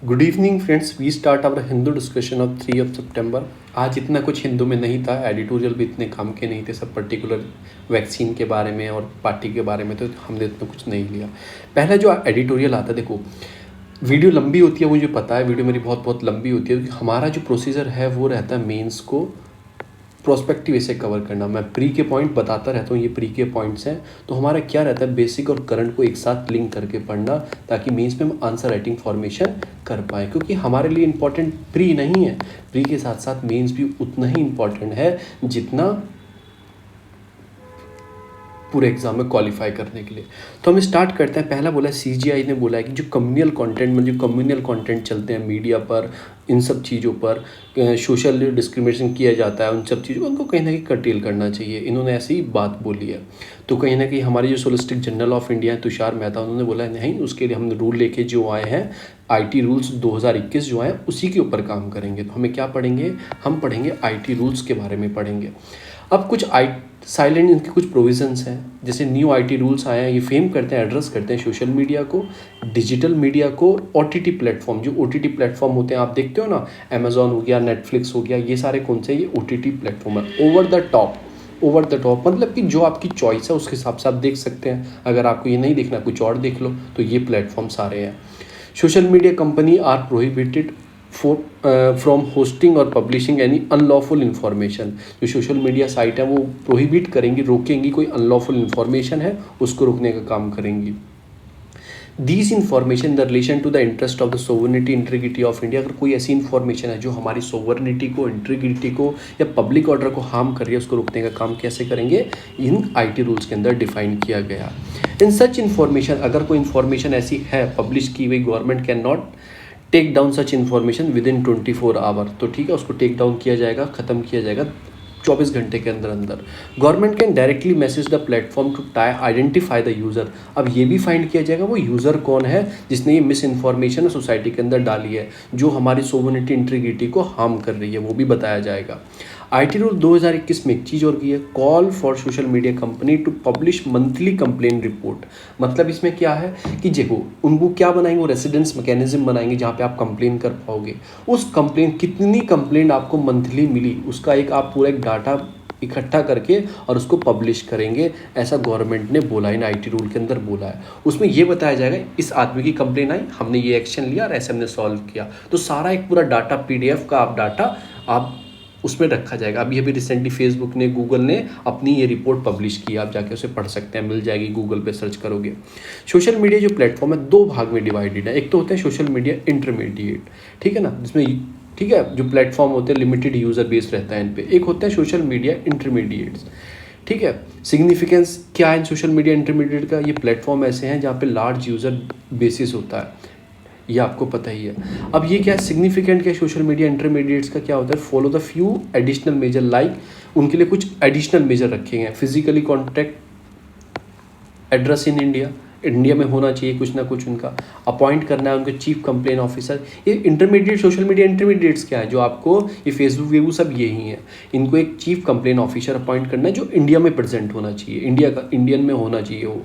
Good evening friends, we start our Hindu discussion of 3 September. आज इतना कुछ हिंदू में नहीं था, एडिटोरियल भी इतने काम के नहीं थे, सब पर्टिकुलर वैक्सीन के बारे में और पार्टी के बारे में, तो हमने इतना कुछ नहीं लिया। पहला जो एडिटोरियल आता है, देखो वीडियो लंबी होती है, मुझे पता है वीडियो मेरी बहुत बहुत लंबी होती है, क्योंकि हमारा जो प्रोसीजर है वो रहता है मेंस को प्रोस्पेक्टिव ऐसे कवर करना। मैं प्री के पॉइंट बताता रहता हूँ, ये प्री के पॉइंट्स हैं। तो हमारा क्या रहता है, बेसिक और करंट को एक साथ लिंक करके पढ़ना, ताकि मेंस में हम आंसर राइटिंग फॉर्मेशन कर पाएँ। क्योंकि हमारे लिए इंपॉर्टेंट प्री नहीं है, प्री के साथ साथ मेंस भी उतना ही इंपॉर्टेंट है जितना पूरे एग्जाम में क्वालिफाई करने के लिए। तो हम स्टार्ट करते हैं। पहला बोला सीजीआई ने बोला है कि जो कम्युनल कंटेंट में जो कम्युनल कंटेंट चलते हैं मीडिया पर, इन सब चीज़ों पर सोशल डिस्क्रिमिनेशन किया जाता है, उन सब चीज़ों को उनको कहीं ना कहीं कर्टेल करना चाहिए। इन्होंने ऐसी बात बोली है। तो कहीं ना कहीं हमारे जो सोलिसिटर जनरल ऑफ इंडिया है तुषार मेहता, उन्होंने बोला है नहीं, उसके लिए हम रूल लेके जो आए हैं आईटी रूल्स 2021 जो आए उसी के ऊपर काम करेंगे। तो हमें क्या पढ़ेंगे, हम पढ़ेंगे आईटी रूल्स के बारे में पढ़ेंगे। अब कुछ साइलेंट इनके कुछ प्रोविजंस हैं, जैसे न्यू आईटी रूल्स आए हैं, ये फेम करते हैं, एड्रेस करते हैं सोशल मीडिया को, डिजिटल मीडिया को, ओटीटी प्लेटफॉर्म। जो ओटीटी प्लेटफॉर्म होते हैं आप देखते हो ना, अमेजॉन हो गया, नेटफ्लिक्स हो गया, ये सारे कौन से, ये ओटीटी प्लेटफॉर्म है। ओवर द टॉप मतलब कि जो आपकी चॉइस है उसके हिसाब से आप देख सकते हैं। अगर आपको ये नहीं देखना, कुछ और देख लो, तो ये प्लेटफॉर्म सारे हैं। Social media company are prohibited from hosting और पब्लिशिंग एनी अनलॉफुल इन्फॉर्मेशन। जो सोशल मीडिया साइट है वो प्रोहिबिट करेंगी, रोकेंगी, कोई अनलॉफुल इन्फॉर्मेशन है उसको रोकने का काम करेंगी। These information the relation to the interest of the sovereignty integrity of India. अगर कोई ऐसी इन्फॉर्मेशन है जो हमारी सोवरनिटी को, इंटीग्रिटी को या पब्लिक ऑर्डर को हार्म कर रही है, उसको रोकने का काम कैसे करेंगे, इन आईटी रूल्स के अंदर डिफाइन किया गया। इन सच इन्फॉर्मेशन, अगर कोई इन्फॉर्मेशन ऐसी है पब्लिश की हुई, government can not take down such information with in 24 hour. तो ठीक है, उसको टेक डाउन किया जाएगा, ख़त्म किया जाएगा 24 घंटे के अंदर अंदर। Government can directly message the platform to identify the user. अब ये भी फाइंड किया जाएगा वो यूज़र कौन है जिसने ये मिस इन्फॉर्मेशन सोसाइटी के अंदर डाली है, जो हमारी सोवरेनिटी इंटीग्रिटी को हार्म कर रही है, वो भी बताया जाएगा। आईटी रूल 2021 में एक चीज़ और की है, call for social media company to publish monthly complain report. मतलब इसमें क्या है कि देखो उनको क्या बनाएंगे, वो रेसिडेंस मैकेनिज्म बनाएंगे जहाँ पे आप कंप्लेन कर पाओगे। उस कंप्लेन, कितनी कंप्लेंट आपको मंथली मिली, उसका एक आप पूरा एक डाटा इकट्ठा करके और उसको पब्लिश करेंगे, ऐसा गवर्नमेंट ने बोला, इन आईटी रूल के अंदर बोला है। उसमें ये बताया जाएगा इस आदमी की कंप्लेन आई, हमने ये एक्शन लिया और ऐसे हमने सॉल्व किया। तो सारा एक पूरा डाटा पीडीएफ का आप डाटा आप उसमें रखा जाएगा। अभी रिसेंटली फेसबुक ने, गूगल ने अपनी ये रिपोर्ट पब्लिश की, आप जाके उसे पढ़ सकते हैं, मिल जाएगी, गूगल पे सर्च करोगे। सोशल मीडिया जो प्लेटफॉर्म है दो भाग में डिवाइडेड है। एक तो होता है सोशल मीडिया इंटरमीडिएट, ठीक है ना, जिसमें ठीक है जो प्लेटफॉर्म होते हैं लिमिटेड यूज़र बेस रहता है इन पे। एक होता है सोशल मीडिया इंटरमीडिएट्स, ठीक है। सिग्निफिकेंस क्या है सोशल मीडिया इंटरमीडिएट का, ये प्लेटफॉर्म ऐसे हैं जहाँ पे लार्ज यूज़र बेसिस होता है, ये आपको पता ही है। अब ये क्या सिग्निफिकेंट क्या सोशल मीडिया इंटरमीडिएट्स का क्या होता है, follow the few additional measure, like उनके लिए कुछ एडिशनल मेजर रखे गए हैं। Physically contact address in India, India में होना चाहिए कुछ ना कुछ उनका, अपॉइंट करना है उनके चीफ कंप्लेन ऑफिसर। ये इंटरमीडिएट सोशल मीडिया इंटरमीडिएट्स क्या है, जो आपको ये फेसबुक वेबू सब यही है, इनको एक चीफ कंप्लेन ऑफिसर अपॉइंट करना है जो इंडिया में प्रेजेंट होना चाहिए, इंडिया का, इंडियन में होना चाहिए वो।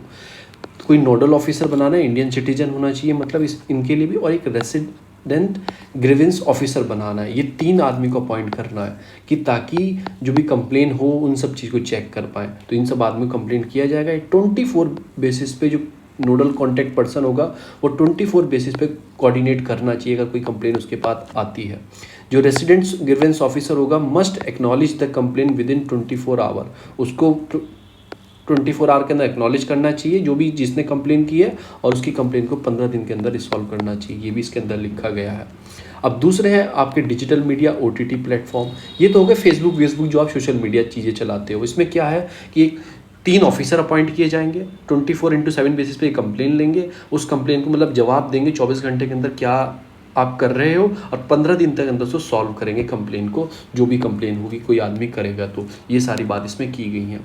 कोई नोडल ऑफिसर बनाना है, इंडियन सिटीजन होना चाहिए, मतलब इनके लिए भी, और एक रेसिडेंट ग्रीवेंस ऑफिसर बनाना है। ये 3 आदमी को अपॉइंट करना है कि ताकि जो भी कंप्लेन हो उन सब चीज़ को चेक कर पाए। तो इन सब आदमी को कंप्लेन किया जाएगा। 24 बेसिस पे जो नोडल कॉन्टैक्ट पर्सन होगा वो 24 बेसिस पे कोऑर्डिनेट करना चाहिए अगर कोई कंप्लेन उसके पास आती है। जो रेसिडेंट्स ग्रीवेंस ऑफिसर होगा must acknowledge the complain with in 24 hour, उसको 24 आवर के अंदर एक्नॉलेज करना चाहिए जो भी जिसने कंप्लेन की है, और उसकी कंप्लेन को 15 दिन के अंदर रिसॉल्व करना चाहिए, ये भी इसके अंदर लिखा गया है। अब दूसरे हैं आपके डिजिटल मीडिया ओटीटी प्लेटफॉर्म। ये तो हो गए फेसबुक जो आप सोशल मीडिया चीज़ें चलाते हो। इसमें क्या है कि 3 ऑफिसर अपॉइंट किए जाएंगे, 24/7 बेसिस पे कंप्लेन लेंगे, उस कंप्लेन को मतलब जवाब देंगे 24 घंटे के अंदर क्या आप कर रहे हो, और 15 दिन तक अंदर से सॉल्व करेंगे कंप्लेन को, जो भी कंप्लेन होगी कोई आदमी करेगा तो। ये सारी बात इसमें की गई है।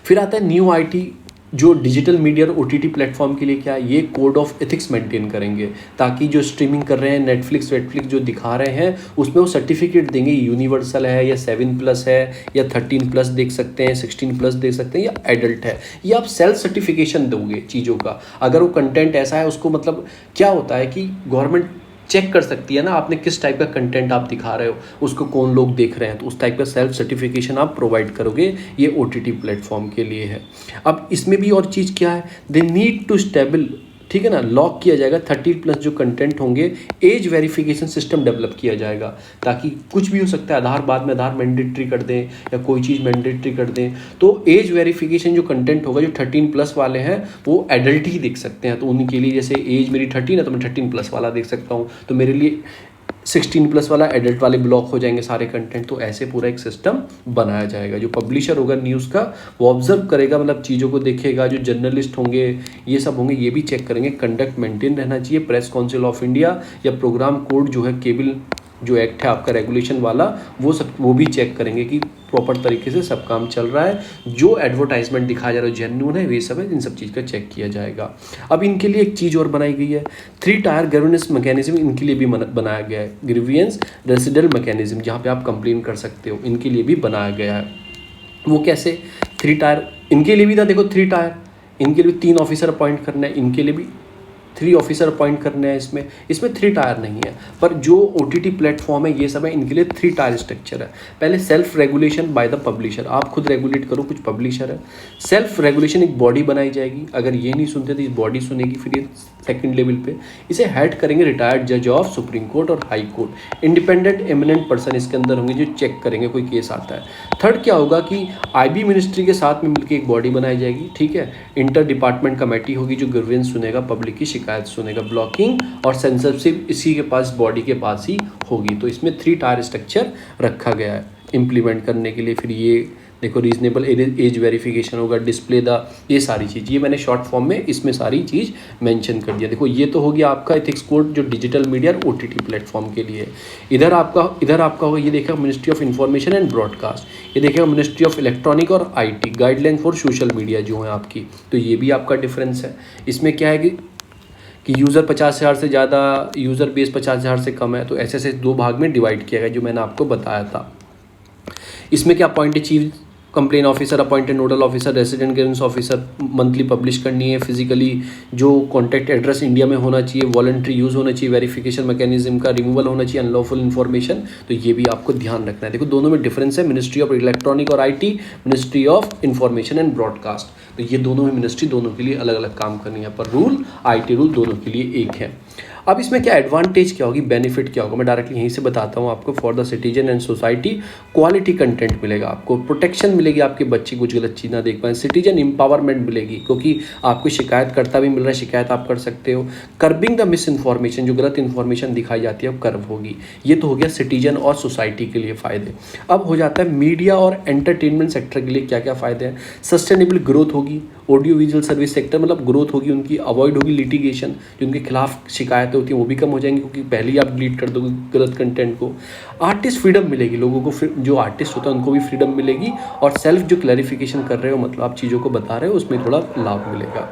फिर आता है न्यू आईटी जो डिजिटल मीडिया और ओटीटी प्लेटफॉर्म के लिए क्या है, ये कोड ऑफ एथिक्स मेंटेन करेंगे, ताकि जो स्ट्रीमिंग कर रहे हैं नेटफ्लिक्स जो दिखा रहे हैं उसमें वो सर्टिफिकेट देंगे, यूनिवर्सल है या 7+ है या 13+ देख सकते हैं, 16+ देख सकते हैं या एडल्ट है, ये आप सेल्फ सर्टिफिकेशन दोगे चीज़ों का। अगर वो कंटेंट ऐसा है उसको, मतलब क्या होता है कि गवर्नमेंट चेक कर सकती है ना आपने किस टाइप का कंटेंट आप दिखा रहे हो, उसको कौन लोग देख रहे हैं, तो उस टाइप का सेल्फ सर्टिफिकेशन आप प्रोवाइड करोगे। ये OTT प्लेटफॉर्म के लिए है। अब इसमें भी और चीज़ क्या है, दे नीड टू स्टेबल, ठीक है ना, लॉक किया जाएगा 30+ जो कंटेंट होंगे, एज वेरिफिकेशन सिस्टम डेवलप किया जाएगा, ताकि कुछ भी हो सकता है, आधार बाद में आधार मैंडेटरी कर दें या कोई चीज़ मैंडेटरी कर दें, तो एज वेरिफिकेशन जो कंटेंट होगा, जो 13+ वाले हैं वो एडल्ट ही देख सकते हैं। तो उनके लिए जैसे एज मेरी 13 है तो मैं 13+ वाला देख सकता हूँ, तो मेरे लिए 16+ वाला एडल्ट वाले ब्लॉक हो जाएंगे सारे कंटेंट। तो ऐसे पूरा एक सिस्टम बनाया जाएगा। जो पब्लिशर होगा न्यूज़ का वो ऑब्जर्व करेगा, मतलब चीज़ों को देखेगा, जो जर्नलिस्ट होंगे ये सब होंगे ये भी चेक करेंगे, कंडक्ट मेंटेन रहना चाहिए। प्रेस काउंसिल ऑफ इंडिया या प्रोग्राम कोड जो है, केबल जो एक्ट है आपका रेगुलेशन वाला, वो भी चेक करेंगे कि प्रॉपर तरीके से सब काम चल रहा है, जो एडवर्टाइजमेंट दिखाया जा रहा है जेन्युइन है, वे सब है, इन सब चीज़ का चेक किया जाएगा। अब इनके लिए एक चीज़ और बनाई गई है, 3 टायर गवर्नेंस मैकेनिज्म इनके लिए भी बनाया गया है। ग्रीवियंस रेसिडल मैकेनिज्म, जहाँ पे आप कंप्लेन कर सकते हो, इनके लिए भी बनाया गया है। वो कैसे, 3 टायर इनके लिए भी था, देखो 3 टायर इनके लिए 3 ऑफिसर अपॉइंट करना है, इनके लिए भी 3 ऑफिसर अपॉइंट करने हैं। इसमें 3 टायर नहीं है, पर जो OTT प्लेटफॉर्म है ये सब है, इनके लिए 3 टायर स्ट्रक्चर है। पहले self regulation by the publisher, आप खुद रेगुलेट करो, कुछ पब्लिशर है। सेल्फ रेगुलेशन एक बॉडी बनाई जाएगी, अगर ये नहीं सुनते तो इस बॉडी सुनेगी, फिर ये सेकंड लेवल पे इसे हेड करेंगे रिटायर्ड जज ऑफ सुप्रीम कोर्ट और high court, independent eminent person इसके अंदर होंगे जो चेक करेंगे कोई केस आता है। थर्ड क्या होगा कि IB मिनिस्ट्री के साथ में मिलकर एक बॉडी बनाई जाएगी, ठीक है, इंटर डिपार्टमेंट कमेटी होगी जो ग्रीवेंस सुनेगा, पब्लिक की शिकायत सुनेगा, ब्लॉकिंग और सेंसरशिप इसी के पास, बॉडी के पास ही होगी। तो इसमें 3 टायर स्ट्रक्चर रखा गया है इम्प्लीमेंट करने के लिए। फिर ये देखो रीजनेबल एज वेरिफिकेशन होगा, डिस्प्ले द, ये सारी चीज़, ये मैंने शॉर्ट फॉर्म में इसमें सारी चीज़ मेंशन कर दिया। देखो ये तो हो गया आपका एथिक्स कोड जो डिजिटल मीडिया और OTT प्लेटफॉर्म के लिए। इधर आपका होगा, ये देखा ministry of information and broadcast, ये देखेगा मिनिस्ट्री ऑफ इलेक्ट्रॉनिक और IT, guideline for social media जो है आपकी। तो ये भी आपका डिफरेंस है। इसमें क्या है कि यूज़र 50,000 से ज़्यादा, यूज़र बेस 50,000 से कम है, तो ऐसे 2 भाग में डिवाइड किया गया जो मैंने आपको बताया था। इसमें क्या appointed chief complain officer, appointed nodal officer, resident grievance officer monthly publish करनी है, फिजिकली जो कॉन्टैक्ट एड्रेस इंडिया में होना चाहिए, वॉलंटरी यूज़ होना चाहिए, वेरिफिकेशन मैकेनिज्म का रिमूवल होना चाहिए, अनलॉफुल इन्फॉर्मेशन, तो ये भी आपको ध्यान रखना है। देखो दोनों में डिफरेंस है, मिनिस्ट्री ऑफ इलेक्ट्रॉनिक और IT, ministry of information and broadcast, तो ये दोनों ही मिनिस्ट्री दोनों के लिए अलग अलग काम करनी है, पर रूल IT रूल दोनों के लिए एक है। अब इसमें क्या एडवांटेज क्या होगी, बेनिफिट क्या होगा, मैं डायरेक्टली यहीं से बताता हूँ आपको। For the citizen and society quality content मिलेगा आपको, प्रोटेक्शन मिलेगी, आपके बच्चे कुछ गलत चीज़ ना देख पाए, सिटीजन एम्पावरमेंट मिलेगी क्योंकि आपको शिकायतकर्ता भी मिल रहा है, शिकायत आप कर सकते हो। कर्बिंग द मिस इन्फॉर्मेशन, जो गलत इन्फॉर्मेशन दिखाई जाती है अब कर्व होगी। ये तो हो गया सिटीजन और सोसाइटी के लिए फ़ायदे। अब हो जाता है मीडिया और एंटरटेनमेंट सेक्टर के लिए क्या क्या फ़ायदे हैं। सस्टेनेबल ग्रोथ होगी, ऑडियो विजुअल सर्विस सेक्टर मतलब ग्रोथ होगी उनकी, अवॉइड होगी लिटिगेशन, जो उनके खिलाफ शिकायतें होती हैं वो भी कम हो जाएंगी क्योंकि पहले ही आप डिलीट कर दोगे गलत कंटेंट को। आर्टिस्ट फ्रीडम मिलेगी लोगों को, जो आर्टिस्ट होता है उनको भी फ्रीडम मिलेगी, और सेल्फ जो क्लैरिफिकेशन कर रहे हो, मतलब आप चीज़ों को बता रहे हो, उसमें थोड़ा लाभ मिलेगा।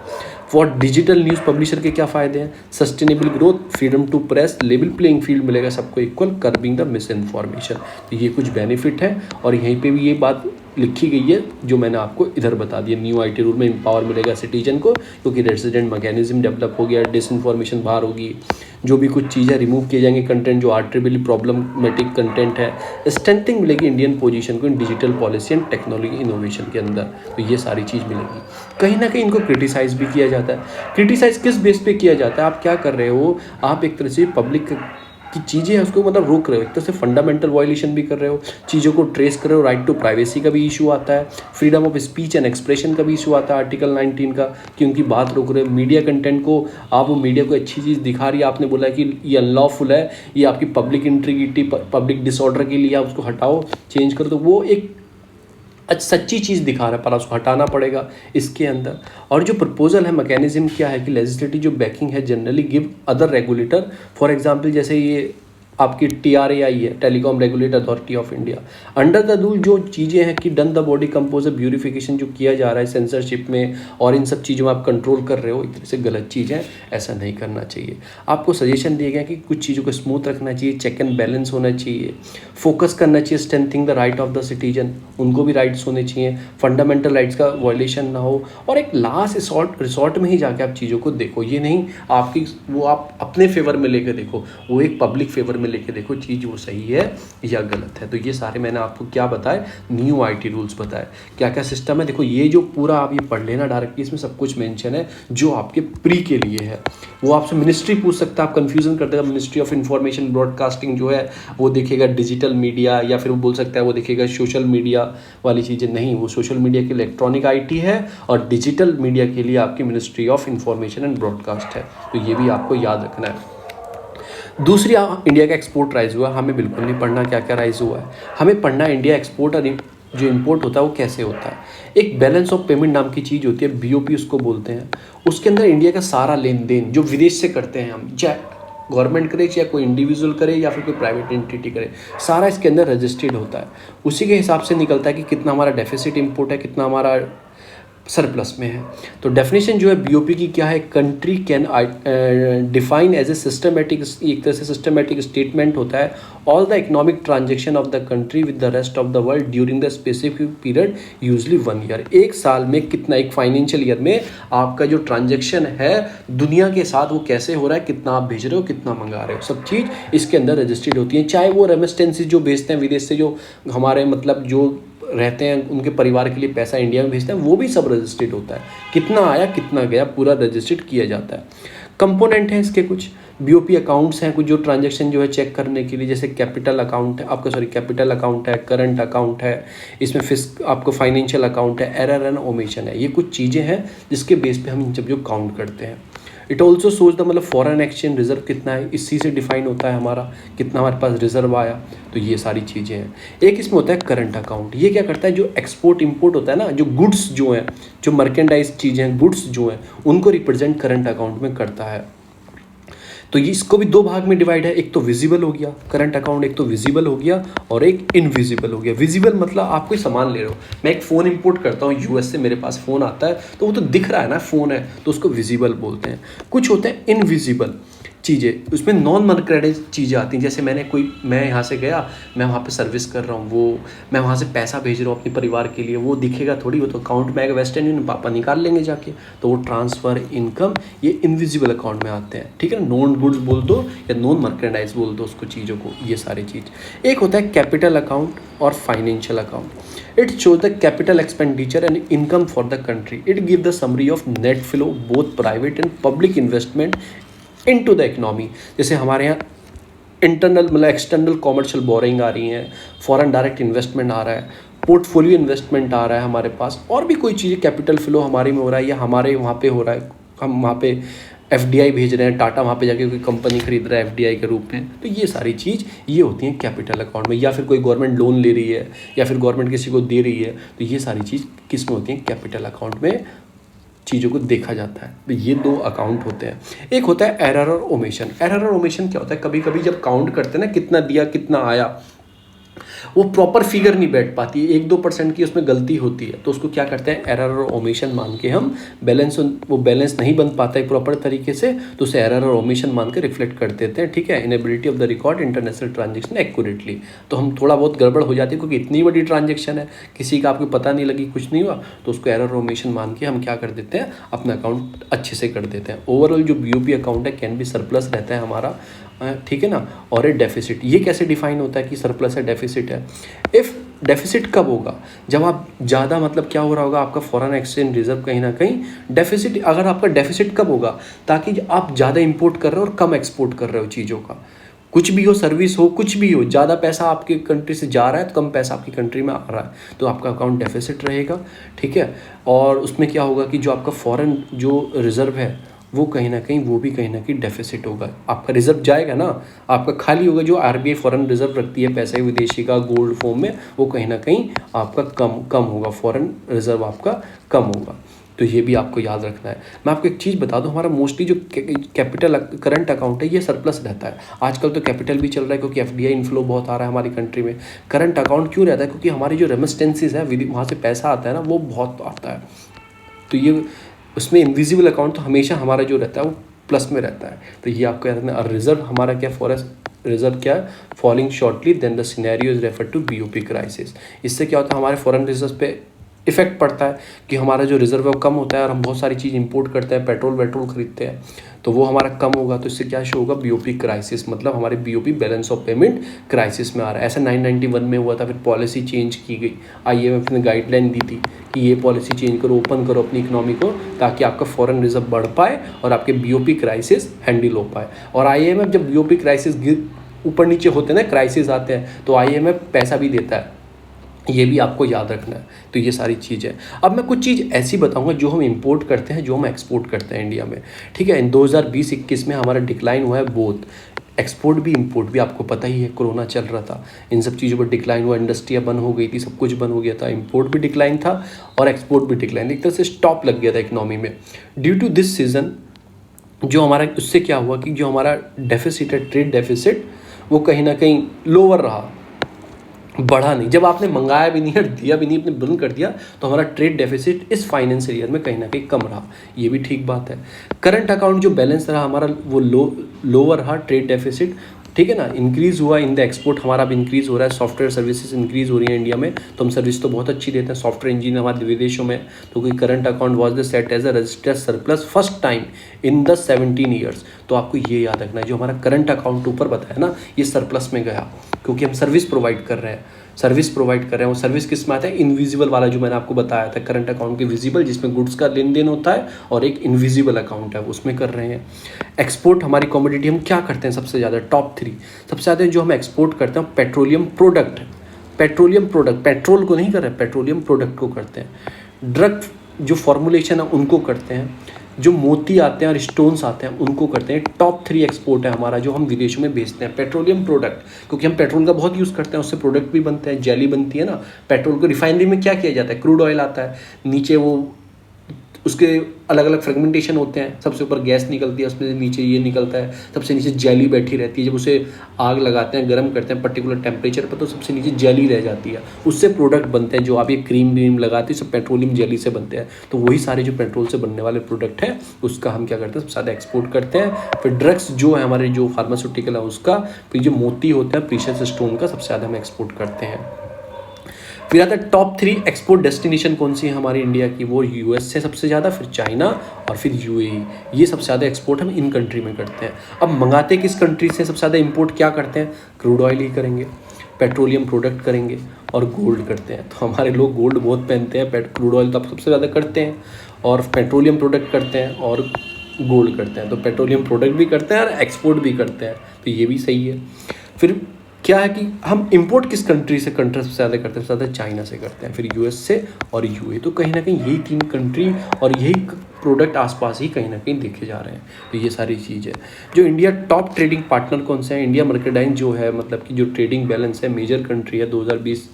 फॉर डिजिटल न्यूज़ पब्लिशर के क्या फ़ायदे हैं, sustainable growth, freedom to press, level playing field मिलेगा सबको equal, curbing the misinformation, तो ये कुछ बेनिफिट है। और यहीं पे भी ये बात लिखी गई है जो मैंने आपको इधर बता दिया। न्यू IT रूल में एम्पावर मिलेगा सिटीजन को क्योंकि रेसिडेंट मैकेनिज्म डेवलप हो गया, डिसइंफॉर्मेशन बाहर होगी, जो भी कुछ चीज़ें रिमूव किए जाएंगे कंटेंट जो आर्टिफिशियली प्रॉब्लमेटिक कंटेंट है, स्ट्रेंथिंग मिलेगी इंडियन पोजीशन को इन digital policy and technology innovation के अंदर, तो ये सारी चीज़ मिलेगी। कहीं ना कहीं इनको क्रिटिसाइज़ भी किया जाता है। क्रिटिसाइज़ किस बेस पे किया जाता है, आप क्या कर रहे हो, आप एक तरह से पब्लिक की चीज़ें हैं उसको मतलब रोक रहे हो, एक तरह से फंडामेंटल वायलेशन भी कर रहे हो, चीज़ों को ट्रेस कर रहे हो, राइट टू प्राइवेसी का भी इशू आता है, freedom of speech and expression का भी इशू आता है आर्टिकल 19 का, कि उनकी बात रोक रहे हो। मीडिया कंटेंट को आप, वो मीडिया को अच्छी चीज़ दिखा रही है, आपने बोला कि ये अनलॉफुल है, ये आपकी पब्लिक इंट्रिगिटी, पब्लिक डिसऑर्डर के लिए, आप उसको हटाओ, चेंज करो, तो वो एक सच्ची चीज़ दिखा रहा है पर उसको हटाना पड़ेगा इसके अंदर। और जो प्रपोजल है मैकेनिज्म क्या है कि लेजिस्लेटिव जो बैकिंग है generally give other regulator, for example जैसे ये आपकी TRAI है, telecom regulator authority of India. Under the rule जो चीज़ें हैं कि डन द बॉडी कंपोजर ब्यूरिफिकेशन जो किया जा रहा है सेंसरशिप में और इन सब चीज़ों में आप कंट्रोल कर रहे हो, एक तरह से गलत चीज़ है, ऐसा नहीं करना चाहिए। आपको सजेशन दिया गया कि कुछ चीज़ों को स्मूथ रखना चाहिए, चेक एंड बैलेंस होना चाहिए, फोकस करना चाहिए, strengthening the right of the citizen, उनको भी राइट्स होने चाहिए, फंडामेंटल राइट्स का वायलेशन ना हो, और एक लास्ट रिसॉर्ट में ही जाके आप चीज़ों को देखो। ये नहीं आपकी वो आप अपने फेवर में लेके देखो, वो एक पब्लिक फेवर में लेके देखो चीज़ वो सही है या गलत है। तो ये सारे मैंने आपको क्या बताए, न्यू IT रूल्स बताए, क्या क्या सिस्टम है। देखो ये जो पूरा आप ये पढ़ लेना डायरेक्टली, इसमें सब कुछ मेंशन है जो आपके प्री के लिए है। वो आपसे मिनिस्ट्री पूछ सकता है, आप कंफ्यूजन कर देगा, मिनिस्ट्री ऑफ इंफॉर्मेशन ब्रॉडकास्टिंग जो है वो देखेगा डिजिटल मीडिया, या फिर वो बोल सकता है वो देखेगा सोशल मीडिया वाली चीज़ें। नहीं, वो सोशल मीडिया के इलेक्ट्रॉनिक IT है और डिजिटल मीडिया के लिए आपकी ministry of information and broadcast है। तो ये भी आपको याद रखना है। दूसरी, इंडिया का एक्सपोर्ट राइज हुआ, हमें बिल्कुल नहीं पढ़ना क्या क्या राइज हुआ है, हमें पढ़ना इंडिया एक्सपोर्ट और जो इंपोर्ट होता है वो कैसे होता है। एक बैलेंस ऑफ पेमेंट नाम की चीज़ होती है, BOP उसको बोलते हैं। उसके अंदर इंडिया का सारा लेन देन जो विदेश से करते हैं हम, चाहे गवर्नमेंट करे, चाहे कोई इंडिविजुअल करे या फिर कोई प्राइवेट एंटिटी करे, सारा इसके अंदर रजिस्टर्ड होता है। उसी के हिसाब से निकलता है कि कितना हमारा डेफिसिट इंपोर्ट है, कितना हमारा सरप्लस में है। तो डेफिनेशन जो है BOP की क्या है, country can define as a systematic, एक तरह से सिस्टमेटिक स्टेटमेंट होता है, all the economic transaction of the country with the rest of the world during the specific period, usually 1 year. एक साल में कितना, एक फाइनेंशियल ईयर में आपका जो ट्रांजेक्शन है दुनिया के साथ वो कैसे हो रहा है, कितना आप भेज रहे हो, कितना मंगा रहे हो, सब चीज़ इसके अंदर रजिस्टर्ड होती है। चाहे वो रेमिस्टेंसेज जो भेजते हैं विदेश से, जो हमारे मतलब जो रहते हैं उनके परिवार के लिए पैसा इंडिया में भेजते हैं, वो भी सब रजिस्टर्ड होता है, कितना आया कितना गया पूरा रजिस्टर्ड किया जाता है। कंपोनेंट हैं इसके कुछ, BOP अकाउंट्स हैं कुछ जो ट्रांजैक्शन जो है चेक करने के लिए, जैसे कैपिटल अकाउंट है आपका, कैपिटल अकाउंट है, करंट अकाउंट है, इसमें आपको फाइनेंशियल अकाउंट है, एरर एंड ओमिशन है। ये कुछ चीज़ें हैं जिसके बेस पे हम इन सब जो काउंट करते हैं। इट ऑल्सो सोच द मतलब फॉरेन एक्सचेंज रिजर्व कितना है, इसी से डिफाइन होता है हमारा कितना हमारे पास रिजर्व आया। तो ये सारी चीज़ें हैं। एक इसमें होता है करंट अकाउंट, ये क्या करता है, जो एक्सपोर्ट इंपोर्ट होता है ना, जो गुड्स जो हैं, जो मर्केंडाइज चीज़ें हैं, गुड्स जो हैं, उनको रिप्रेजेंट करंट अकाउंट में करता है। तो ये इसको भी 2 भाग में डिवाइड है, एक तो विजिबल हो गया करंट अकाउंट, एक तो विजिबल हो गया और एक इनविजिबल हो गया। विजिबल मतलब आप कोई सामान ले रहे हो, मैं एक फ़ोन इंपोर्ट करता हूँ US से, मेरे पास फ़ोन आता है तो वो तो दिख रहा है ना फ़ोन है, तो उसको विजिबल बोलते हैं। कुछ होते हैं इनविजिबल चीज़ें, उसमें नॉन मर्केंडाइज चीज़ें आती हैं, जैसे मैं यहाँ से गया, मैं वहाँ पे सर्विस कर रहा हूँ, वो मैं वहाँ से पैसा भेज रहा हूँ अपने परिवार के लिए, वो दिखेगा थोड़ी, वो तो अकाउंट में आएगा, वेस्टर्न यूनियन पापा निकाल लेंगे जाके, तो वो ट्रांसफ़र इनकम ये इनविजिबल अकाउंट में आते हैं। ठीक है ना, नॉन गुड्स बोल दो या नॉन मर्केंडाइज बोल दो उसको, चीज़ों को, ये सारी चीज़। एक होता है कैपिटल अकाउंट और financial account. It shows the capital expenditure and income for the country. It give the summary of net flow both private and public investment into the economy. जैसे हमारे यहाँ इंटरनल मतलब एक्सटर्नल कॉमर्शियल बोरिंग आ रही हैं, foreign direct investment आ रहा है, portfolio investment आ रहा है हमारे पास, और भी कोई चीज़ें कैपिटल फ्लो हमारे में हो रहा है या हमारे वहाँ पे हो रहा है, हम वहाँ पे FDI भेज रहे हैं, टाटा वहाँ पे जाके कोई कंपनी खरीद रहा है FDI के रूप में। तो ये सारी चीज़ ये होती हैं कैपिटल अकाउंट में, या फिर कोई गवर्नमेंट लोन ले रही है या फिर गवर्नमेंट किसी को दे रही है, तो ये सारी चीज़ किस में होती हैं, कैपिटल अकाउंट में चीज़ों को देखा जाता है। तो ये 2 अकाउंट होते हैं। एक होता है एरर और ओमिशन। एरर और ओमिशन क्या होता है, कभी कभी जब काउंट करते हैं ना, कितना दिया कितना आया, वो प्रॉपर फिगर नहीं बैठ पाती है, 1-2% की उसमें गलती होती है, तो उसको क्या करते हैं, एरर और ओमिशन मान के हम वो बैलेंस नहीं बन पाता है प्रॉपर तरीके से, तो उसे एरर और ओमिशन मान के रिफ्लेक्ट कर देते हैं। ठीक है, inability of the record international transaction accurately. तो हम थोड़ा बहुत गड़बड़ हो जाती है क्योंकि इतनी बड़ी ट्रांजेक्शन है, किसी का आपको पता नहीं लगी, कुछ नहीं हुआ, तो उसको एरर और ओमिशन मान के हम क्या कर देते हैं, अपना अकाउंट अच्छे से कर देते हैं। ओवरऑल जो BOP अकाउंट है कैन भी सरप्लस रहता है हमारा, ठीक है ना। और एक डेफिसिट, ये कैसे डिफाइन होता है कि सरप्लस है डेफिसिट है। इफ़ डेफिसिट कब होगा, जब आप ज़्यादा मतलब क्या हो रहा होगा, आपका फॉरेन एक्सचेंज रिजर्व कहीं ना कहीं डेफिसिट, अगर आपका डेफिसिट कब होगा, ताकि आप ज़्यादा इंपोर्ट कर रहे हो और कम एक्सपोर्ट कर रहे हो चीज़ों का, कुछ भी हो, सर्विस हो, कुछ भी हो, ज़्यादा पैसा आपकी कंट्री से जा रहा है तो कम पैसा आपकी कंट्री में आ रहा है, तो आपका अकाउंट डेफिसिट रहेगा। ठीक है, और उसमें क्या होगा कि जो आपका फॉरेन जो रिज़र्व है वो कहीं ना कहीं डेफिसिट होगा, आपका रिजर्व जाएगा ना, आपका खाली होगा, जो RBI फॉरेन रिजर्व रखती है पैसे विदेशी का गोल्ड फॉर्म में, वो कहीं ना कहीं आपका कम होगा, फॉरेन रिजर्व आपका कम होगा। तो ये भी आपको याद रखना है। मैं आपको एक चीज़ बता दूं, हमारा मोस्टली जो कैपिटल करंट अकाउंट है ये सरप्लस रहता है। आजकल तो कैपिटल भी चल रहा है क्योंकि एफडीआई इनफ्लो बहुत आ रहा है हमारी कंट्री में। करंट अकाउंट क्यों रहता है? क्योंकि हमारी जो रेमिस्टेंसेज है वहाँ से पैसा आता है ना, वो बहुत आता है। तो ये उसमें इनविजिबल अकाउंट तो हमेशा हमारा जो रहता है वो प्लस में रहता है। तो ये आपको याद रखना। और रिजर्व हमारा क्या, रिजर्व क्या है, falling shortly then the scenario is refer to BOP crisis. इससे क्या होता है, हमारे फॉरेन रिजर्व पे इफेक्ट पड़ता है कि हमारा जो रिजर्व है वो कम होता है और हम बहुत सारी चीज़ इंपोर्ट करते हैं, पेट्रोल खरीदते हैं, तो वो हमारा कम होगा। तो इससे क्या शो होगा, बीओपी क्राइसिस, मतलब हमारे BOP balance of payment crisis में आ रहा है। ऐसा 991 में हुआ था, फिर पॉलिसी चेंज की गई, आईएमएफ ने गाइडलाइन दी थी कि ये पॉलिसी चेंज करो, ओपन करो अपनी इकोनॉमी को, ताकि आपका फॉरेन रिजर्व बढ़ पाए और आपके बीओपी क्राइसिस हैंडल हो पाए। और आईएमएफ जब बीओपी क्राइसिस ऊपर नीचे होते हैं ना, क्राइसिस आते हैं, तो आईएमएफ पैसा भी देता है, ये भी आपको याद रखना है। तो ये सारी चीज़ है। अब मैं कुछ चीज़ ऐसी बताऊंगा जो हम इंपोर्ट करते हैं, जो हम एक्सपोर्ट करते हैं इंडिया में, ठीक है। इन 2020-21 में हमारा डिक्लाइन हुआ है बोथ, एक्सपोर्ट भी इंपोर्ट भी। आपको पता ही है कोरोना चल रहा था, इन सब चीज़ों पर डिक्लाइन हुआ, इंडस्ट्रियाँ बंद हो गई थी, सब कुछ बंद हो गया था, इंपोर्ट भी डिक्लाइन था और एक्सपोर्ट भी डिक्लाइन, एक तरह से स्टॉप लग गया था इकोनॉमी में ड्यू टू दिस सीजन। जो हमारा उससे क्या हुआ कि जो हमारा डेफिसिट है, ट्रेड डेफिसिट, वो कहीं ना कहीं लोअर रहा, बढ़ा नहीं। जब आपने मंगाया भी नहीं है, दिया भी नहीं, आपने बंद कर दिया, तो हमारा ट्रेड डेफिसिट इस फाइनेंशियल ईयर में कहीं ना कहीं कम रहा, ये भी ठीक बात है। करंट अकाउंट जो बैलेंस रहा हमारा वो लोअर रहा, ट्रेड डेफिसिट, ठीक है ना। इंक्रीज़ हुआ इन द एक्सपोर्ट, हमारा भी इंक्रीज़ हो रहा है, सॉफ्टवेयर सर्विसेज इंक्रीज़ हो रही है इंडिया में, तो हम सर्विस तो बहुत अच्छी देते हैं, सॉफ्टवेयर इंजीनियर हमारे विदेशों में। तो कोई current account was the set as a registered surplus first time in the 17 years. तो आपको ये याद रखना है, जो हमारा करंट अकाउंट ऊपर बताया ना, ये सरप्लस में गया क्योंकि हम सर्विस प्रोवाइड कर रहे हैं, वो सर्विस किस में आता है, इनविजिबल वाला जो मैंने आपको बताया था, करंट अकाउंट के विजिबल जिसमें गुड्स का लेन देन होता है, और एक इनविजिबल अकाउंट है उसमें कर रहे हैं। एक्सपोर्ट हमारी कमोडिटी हम क्या करते हैं सबसे ज़्यादा, टॉप 3 सबसे ज़्यादा जो हम एक्सपोर्ट करते हैं पेट्रोलियम प्रोडक्ट, पेट्रोल को नहीं कर रहे, पेट्रोलियम प्रोडक्ट को करते हैं। ड्रग जो फॉर्मुलेशन है उनको करते हैं, जो मोती आते हैं और स्टोन्स आते हैं उनको करते हैं। टॉप 3 एक्सपोर्ट है हमारा जो हम विदेशों में बेचते हैं, पेट्रोलियम प्रोडक्ट, क्योंकि हम पेट्रोल का बहुत यूज़ करते हैं, उससे प्रोडक्ट भी बनते हैं, जेली बनती है ना। पेट्रोल को रिफाइनरी में क्या किया जाता है, क्रूड ऑयल आता है, नीचे वो उसके अलग अलग फ्रेगमेंटेशन होते हैं, सबसे ऊपर गैस निकलती है, उसमें नीचे ये निकलता है, सबसे नीचे जेली बैठी रहती है। जब उसे आग लगाते हैं, गर्म करते हैं पर्टिकुलर टेम्परेचर पर, तो सबसे नीचे जेली रह जाती है, उससे प्रोडक्ट बनते हैं। जो आप ये क्रीम लगाते हैं सब पेट्रोलियम जेली से बनते हैं। तो वही सारे जो पेट्रोल से बनने वाले प्रोडक्ट हैं उसका हम क्या करते हैं, सबसे ज़्यादा एक्सपोर्ट करते हैं। फिर ड्रग्स जो है हमारे जो फार्मास्यूटिकल है उसका, फिर जो मोती होते हैं प्रीशियस स्टोन का, सबसे ज़्यादा हम एक्सपोर्ट करते हैं। फिर आता है टॉप 3 एक्सपोर्ट डेस्टिनेशन कौन सी है हमारी इंडिया की, वो यूएस से सबसे ज़्यादा, फिर चाइना और फिर यूएई। ये सबसे ज़्यादा एक्सपोर्ट हम इन कंट्री में करते हैं। अब मंगाते किस कंट्री से सबसे ज़्यादा इंपोर्ट क्या करते हैं, क्रूड ऑयल ही करेंगे, पेट्रोलियम प्रोडक्ट करेंगे और गोल्ड करते हैं। तो हमारे लोग गोल्ड बहुत पहनते हैं, क्रूड ऑयल तो आप सबसे ज़्यादा करते हैं, और पेट्रोलियम प्रोडक्ट करते हैं और गोल्ड करते हैं। तो पेट्रोलियम प्रोडक्ट भी करते हैं और एक्सपोर्ट भी करते हैं, तो ये भी सही है। फिर क्या है कि हम इंपोर्ट किस कंट्री से सबसे ज़्यादा करते हैं, सबसे ज़्यादा चाइना से करते हैं, फिर यूएस से और यूएई। तो कहीं ना कहीं यही 3 कंट्री और यही प्रोडक्ट आसपास ही कहीं ना कहीं देखे जा रहे हैं। तो ये सारी चीज़ है। जो इंडिया टॉप ट्रेडिंग पार्टनर कौन से हैं, इंडिया मर्केंडाइल जो है, मतलब कि जो ट्रेडिंग बैलेंस है, मेजर कंट्री है 2020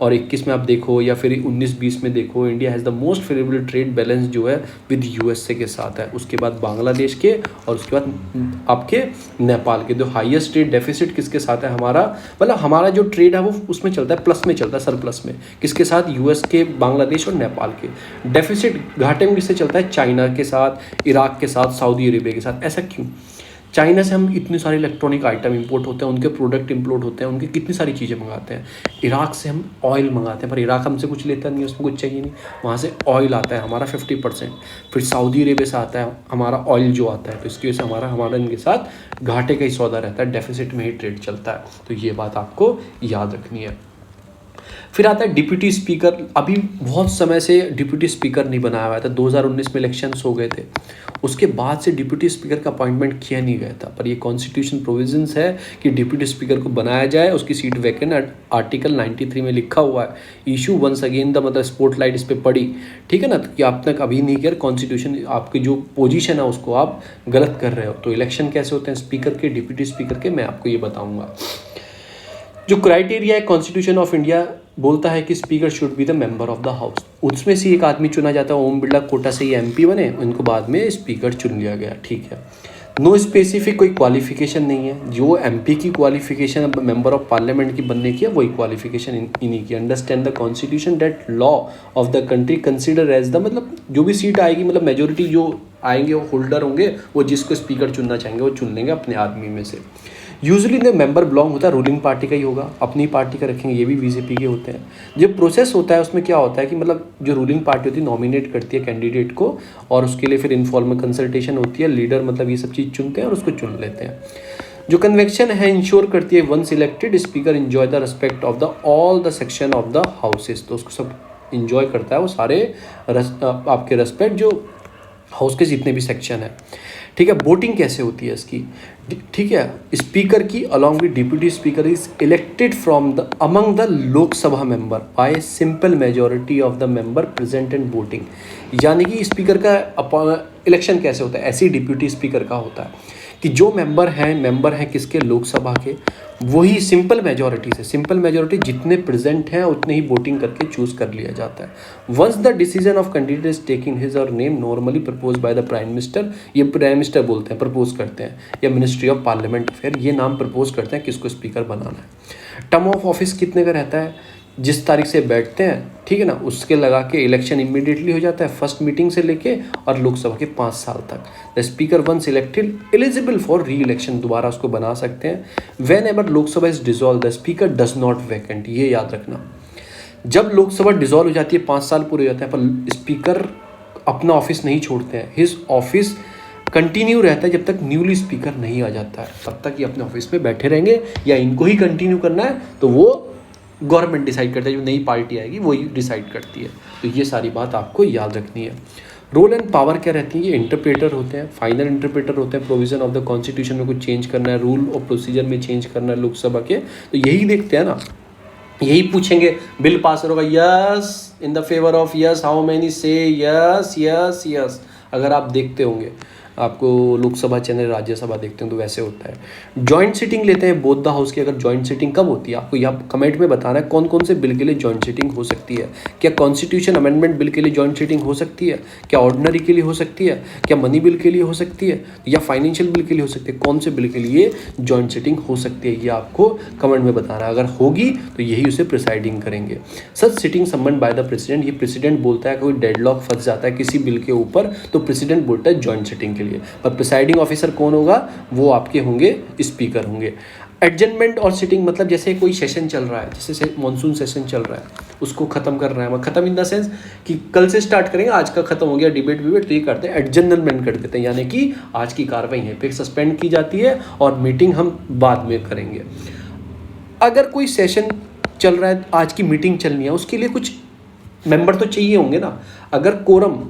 और 21 में आप देखो, या फिर 19-20 में देखो, India has the most favourable trade balance जो है विद यूएसए के साथ है, उसके बाद बांग्लादेश के, और उसके बाद आपके नेपाल के। जो हाईएस्ट ट्रेड डेफिसिट किसके साथ है हमारा, मतलब हमारा जो ट्रेड है वो उसमें चलता है, प्लस में चलता है, सरप्लस में, किसके साथ, यूएस के, बांग्लादेश और नेपाल के। डेफिसिट घाटे में किससे चलता है, चाइना के साथ, इराक के साथ, सऊदी अरेबिया के साथ। ऐसा क्यों, चाइना से हम इतने सारे इलेक्ट्रॉनिक आइटम इंपोर्ट होते हैं, उनके प्रोडक्ट इंपोर्ट होते हैं, उनकी कितनी सारी चीज़ें मंगाते हैं। इराक से हम ऑयल मंगाते हैं, पर इराक हमसे कुछ लेता नहीं है, उसमें कुछ चाहिए नहीं, वहाँ से ऑयल आता है हमारा 50%। फिर सऊदी अरेबिया से आता है हमारा ऑयल जो आता है, तो इसकी वजह से हमारा इनके साथ घाटे का ही सौदा रहता है, डेफिसिट में ही ट्रेड चलता है। तो ये बात आपको याद रखनी है। फिर आता है डिप्यूटी स्पीकर। अभी बहुत समय से डिप्यूटी स्पीकर नहीं बनाया हुआ था, 2019 में इलेक्शंस हो गए थे, उसके बाद से डिप्यूटी स्पीकर का अपॉइंटमेंट किया नहीं गया था। पर ये कॉन्स्टिट्यूशन प्रोविजंस है कि डिप्यूटी स्पीकर को बनाया जाए, उसकी सीट वैकेंट, आर्टिकल 93 में लिखा हुआ है। इशू वंस अगेन द, मतलब स्पॉटलाइट इस पर पड़ी, ठीक है ना, कि आप तक अभी नहीं किया, कॉन्स्टिट्यूशन आपकी जो पोजीशन है उसको आप गलत कर रहे हो। तो इलेक्शन कैसे होते हैं स्पीकर के, डिप्यूटी स्पीकर के, मैं आपको ये बताऊँगा। जो क्राइटेरिया है कॉन्स्टिट्यूशन ऑफ इंडिया बोलता है कि speaker should be the member of the house. उसमें से एक आदमी चुना जाता है, ओम बिरला कोटा से ये एमपी बने, उनको बाद में स्पीकर चुन लिया गया, ठीक है। नो स्पेसिफिक कोई क्वालिफिकेशन नहीं है, जो एमपी की क्वालिफिकेशन मेंबर ऑफ पार्लियामेंट की बनने की है वही क्वालिफिकेशन इन्हीं की। Understand the constitution that law of the country consider as the, मतलब जो भी सीट आएगी, मतलब मेजोरिटी जो आएंगे वो होल्डर होंगे, वो जिसको स्पीकर चुनना चाहेंगे वो चुन लेंगे अपने आदमी में से। यूजुअली द मेंबर बिलोंग होता है रूलिंग पार्टी का ही होगा, अपनी पार्टी का रखेंगे, ये भी बीजेपी के होते हैं। जो प्रोसेस होता है उसमें क्या होता है कि मतलब जो रूलिंग पार्टी होती है नॉमिनेट करती है कैंडिडेट को, और उसके लिए फिर इनफॉर्मल कंसल्टेशन होती है, लीडर मतलब ये सब चीज़ चुनते हैं और उसको चुन लेते हैं। जो कन्वेक्शन है इंश्योर करती है one selected speaker enjoy the respect of the all the section of the houses, तो उसको सब इंजॉय करता है वो सारे आपके रेस्पेक्ट जो हाउस के जितने भी सेक्शन है, ठीक है। वोटिंग कैसे होती है इसकी, ठीक है। स्पीकर की along with deputy speaker is elected from the among the Lok Sabha member bye simple majority of the member present and voting. यानी कि स्पीकर का इलेक्शन कैसे होता है, ऐसे ही डिप्यूटी स्पीकर का होता है कि जो मेंबर हैं किसके, लोकसभा के, वही सिंपल मेजॉरिटी से, सिंपल मेजॉरिटी जितने प्रेजेंट हैं उतने ही वोटिंग करके चूज कर लिया जाता है। Once the decision of candidate is taking his or name normally propose by the prime minister, ये प्राइम मिनिस्टर बोलते हैं, प्रपोज करते हैं, या मिनिस्ट्री ऑफ पार्लियामेंट अफेयर, ये नाम प्रपोज करते हैं किसको स्पीकर बनाना है। टर्म ऑफ ऑफिस कितने का रहता है, जिस तारीख से बैठते हैं, ठीक है ना, उसके लगा के इलेक्शन इमीडिएटली हो जाता है, फर्स्ट मीटिंग से लेके और लोकसभा के 5 साल तक। The speaker one selected eligible for री इलेक्शन, दोबारा उसको बना सकते हैं। When ever Lok Sabha is dissolve the speaker does not vacant, ये याद रखना। जब लोकसभा डिसॉल्व हो जाती है, 5 साल पूरे हो जाते हैं, पर स्पीकर अपना ऑफिस नहीं छोड़ते हैं, हिज ऑफिस कंटिन्यू रहता है जब तक न्यूली स्पीकर नहीं आ जाता है, तब तक ये अपने ऑफिस में बैठे रहेंगे, या इनको ही कंटिन्यू करना है तो वो गवर्नमेंट डिसाइड करता है, जो नई पार्टी आएगी वही डिसाइड करती है। तो ये सारी बात आपको याद रखनी है। रोल एंड पावर क्या रहती है, ये इंटरप्रेटर होते हैं, फाइनल इंटरप्रेटर होते हैं, प्रोविजन ऑफ द कॉन्स्टिट्यूशन में कुछ चेंज करना है, रूल और प्रोसीजर में चेंज करना है लोकसभा के, तो यही देखते हैं ना, यही पूछेंगे बिल पास होगा, yes in the favour of yes how many से यस यस यस। अगर आप देखते होंगे, आपको लोकसभा चैनल राज्यसभा देखते हैं तो वैसे होता है। जॉइंट सिटिंग लेते हैं बोथ द हाउस की, अगर जॉइंट सिटिंग कब होती है आपको यहाँ कमेंट में बताना है, कौन कौन से बिल के लिए जॉइंट सिटिंग हो सकती है। क्या कॉन्स्टिट्यूशन अमेंडमेंट बिल के लिए जॉइंट सिटिंग हो सकती है, क्या ऑर्डिनरी के लिए हो सकती है, क्या मनी बिल के लिए हो सकती है, या फाइनेंशियल बिल के लिए हो सकती है, कौन से बिल के लिए जॉइंट सिटिंग हो सकती है, ये आपको कमेंट में बताना है। अगर होगी तो यही उसे प्रिसाइडिंग करेंगे। Such sitting summon by the president, ये प्रेसिडेंट बोलता है, कोई डेडलॉक फंस जाता है किसी बिल के ऊपर तो प्रेसिडेंट बोलता है जॉइंट सिटिंग के लिए, पर प्रिसाइडिंग ऑफिसर कौन होगा, वो आपके होंगे स्पीकर होंगे। एडजमेंट और सिटिंग मतलब जैसे कोई सेशन चल रहा है, जैसे मॉनसून सेशन चल रहा है, उसको खत्म कर रहे हैं, खत्म इन द सेंस कि कल से स्टार्ट करेंगे, आज का खत्म हो गया डिबेट विबेट, तो ये करते हैं एडजर्नमेंट कर देते हैं, यानी कि आज की कार्रवाई यहीं पे सस्पेंड की जाती है और मीटिंग हम बाद में करेंगे। अगर कोई सेशन चल रहा है, आज की मीटिंग चलनी है, उसके लिए कुछ मेंबर तो चाहिए होंगे ना। अगर कोरम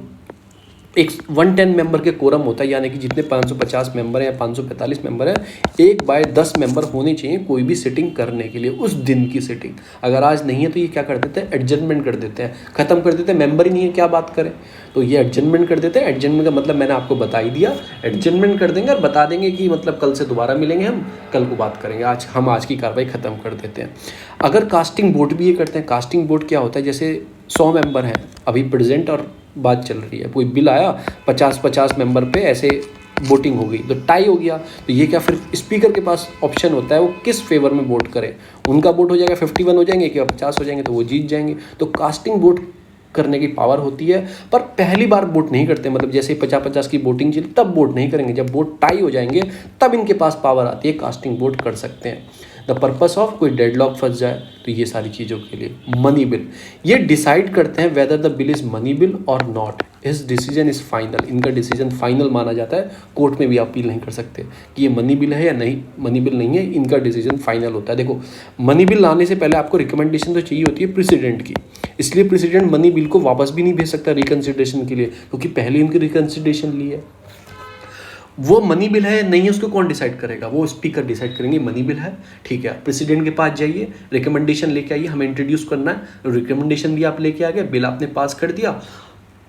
एक 110 मेंबर के कोरम होता है, यानी कि जितने 550 मेंबर हैं या 545 मेंबर हैं, 1/10 मेंबर होने चाहिए कोई भी सिटिंग करने के लिए, उस दिन की सिटिंग। अगर आज नहीं है तो ये क्या कर देते हैं, एडजर्नमेंट कर देते हैं, ख़त्म कर देते हैं, मेंबर ही नहीं है, क्या बात करें, तो ये एडजर्नमेंट कर देते हैं। एडजर्नमेंट का मतलब मैंने आपको बता ही दिया, एडजर्नमेंट कर देंगे और बता देंगे कि मतलब कल से दोबारा मिलेंगे, हम कल को बात करेंगे, आज की कार्रवाई ख़त्म कर देते हैं। अगर कास्टिंग वोट भी ये करते हैं, कास्टिंग वोट क्या होता है, जैसे 100 मेंबर हैं अभी प्रेजेंट और बात चल रही है, कोई बिल आया 50-50 मेंबर पे ऐसे वोटिंग हो गई तो टाई हो गया, तो ये क्या फिर स्पीकर के पास ऑप्शन होता है वो किस फेवर में वोट करे, उनका वोट हो जाएगा 51 हो जाएंगे कि 50 हो जाएंगे तो वो जीत जाएंगे। तो कास्टिंग वोट करने की पावर होती है, पर पहली बार वोट नहीं करते, मतलब जैसे 50-50 की वोटिंग चली तब वोट नहीं करेंगे, जब वोट टाई हो जाएंगे तब इनके पास पावर आती है, कास्टिंग वोट कर सकते हैं। द पर्पस ऑफ कोई डेडलॉक फंस जाए तो ये सारी चीज़ों के लिए। मनी बिल, ये डिसाइड करते हैं whether the bill is money bill or not, his decision is final, इनका डिसीजन फाइनल माना जाता है, कोर्ट में भी अपील नहीं कर सकते कि ये मनी बिल है या नहीं मनी बिल नहीं है, इनका डिसीजन फाइनल होता है। देखो मनी बिल लाने से पहले आपको रिकमेंडेशन तो चाहिए होती है प्रेसिडेंट की, इसलिए प्रेसिडेंट मनी बिल को वापस भी नहीं भेज सकता रिकन्सिडरेशन के लिए, क्योंकि पहले उनकी रिकन्सिडरेशन ली है। वो मनी बिल है नहीं है उसको कौन डिसाइड करेगा, वो स्पीकर डिसाइड करेंगे मनी बिल है, ठीक है। प्रेसिडेंट के पास जाइए, रिकमेंडेशन लेके आइए, हमें इंट्रोड्यूस करना है, रिकमेंडेशन भी आप लेके आ गए, बिल आपने पास कर दिया,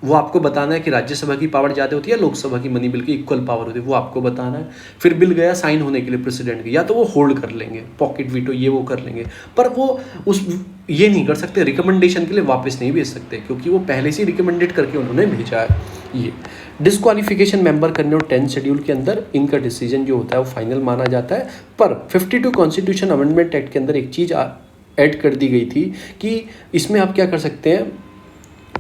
वो आपको बताना है कि राज्यसभा की पावर ज़्यादा होती है, लोकसभा की मनी बिल की इक्वल पावर होती है, वो आपको बताना है। फिर बिल गया साइन होने के लिए प्रेसिडेंट के, या तो वो होल्ड कर लेंगे, पॉकेट वीटो ये वो कर लेंगे, पर वो उस ये नहीं कर सकते, रिकमेंडेशन के लिए वापस नहीं भेज सकते, क्योंकि वो पहले से ही रिकमेंडेड करके उन्होंने भेजा है। ये डिस्क्वालिफिकेशन मेंबर करने और 10 शेड्यूल के अंदर इनका डिसीजन जो होता है वो फाइनल माना जाता है। पर 52 कॉन्स्टिट्यूशन अमेंडमेंट एक्ट के अंदर एक चीज़ ऐड कर दी गई थी कि इसमें आप क्या कर सकते हैं,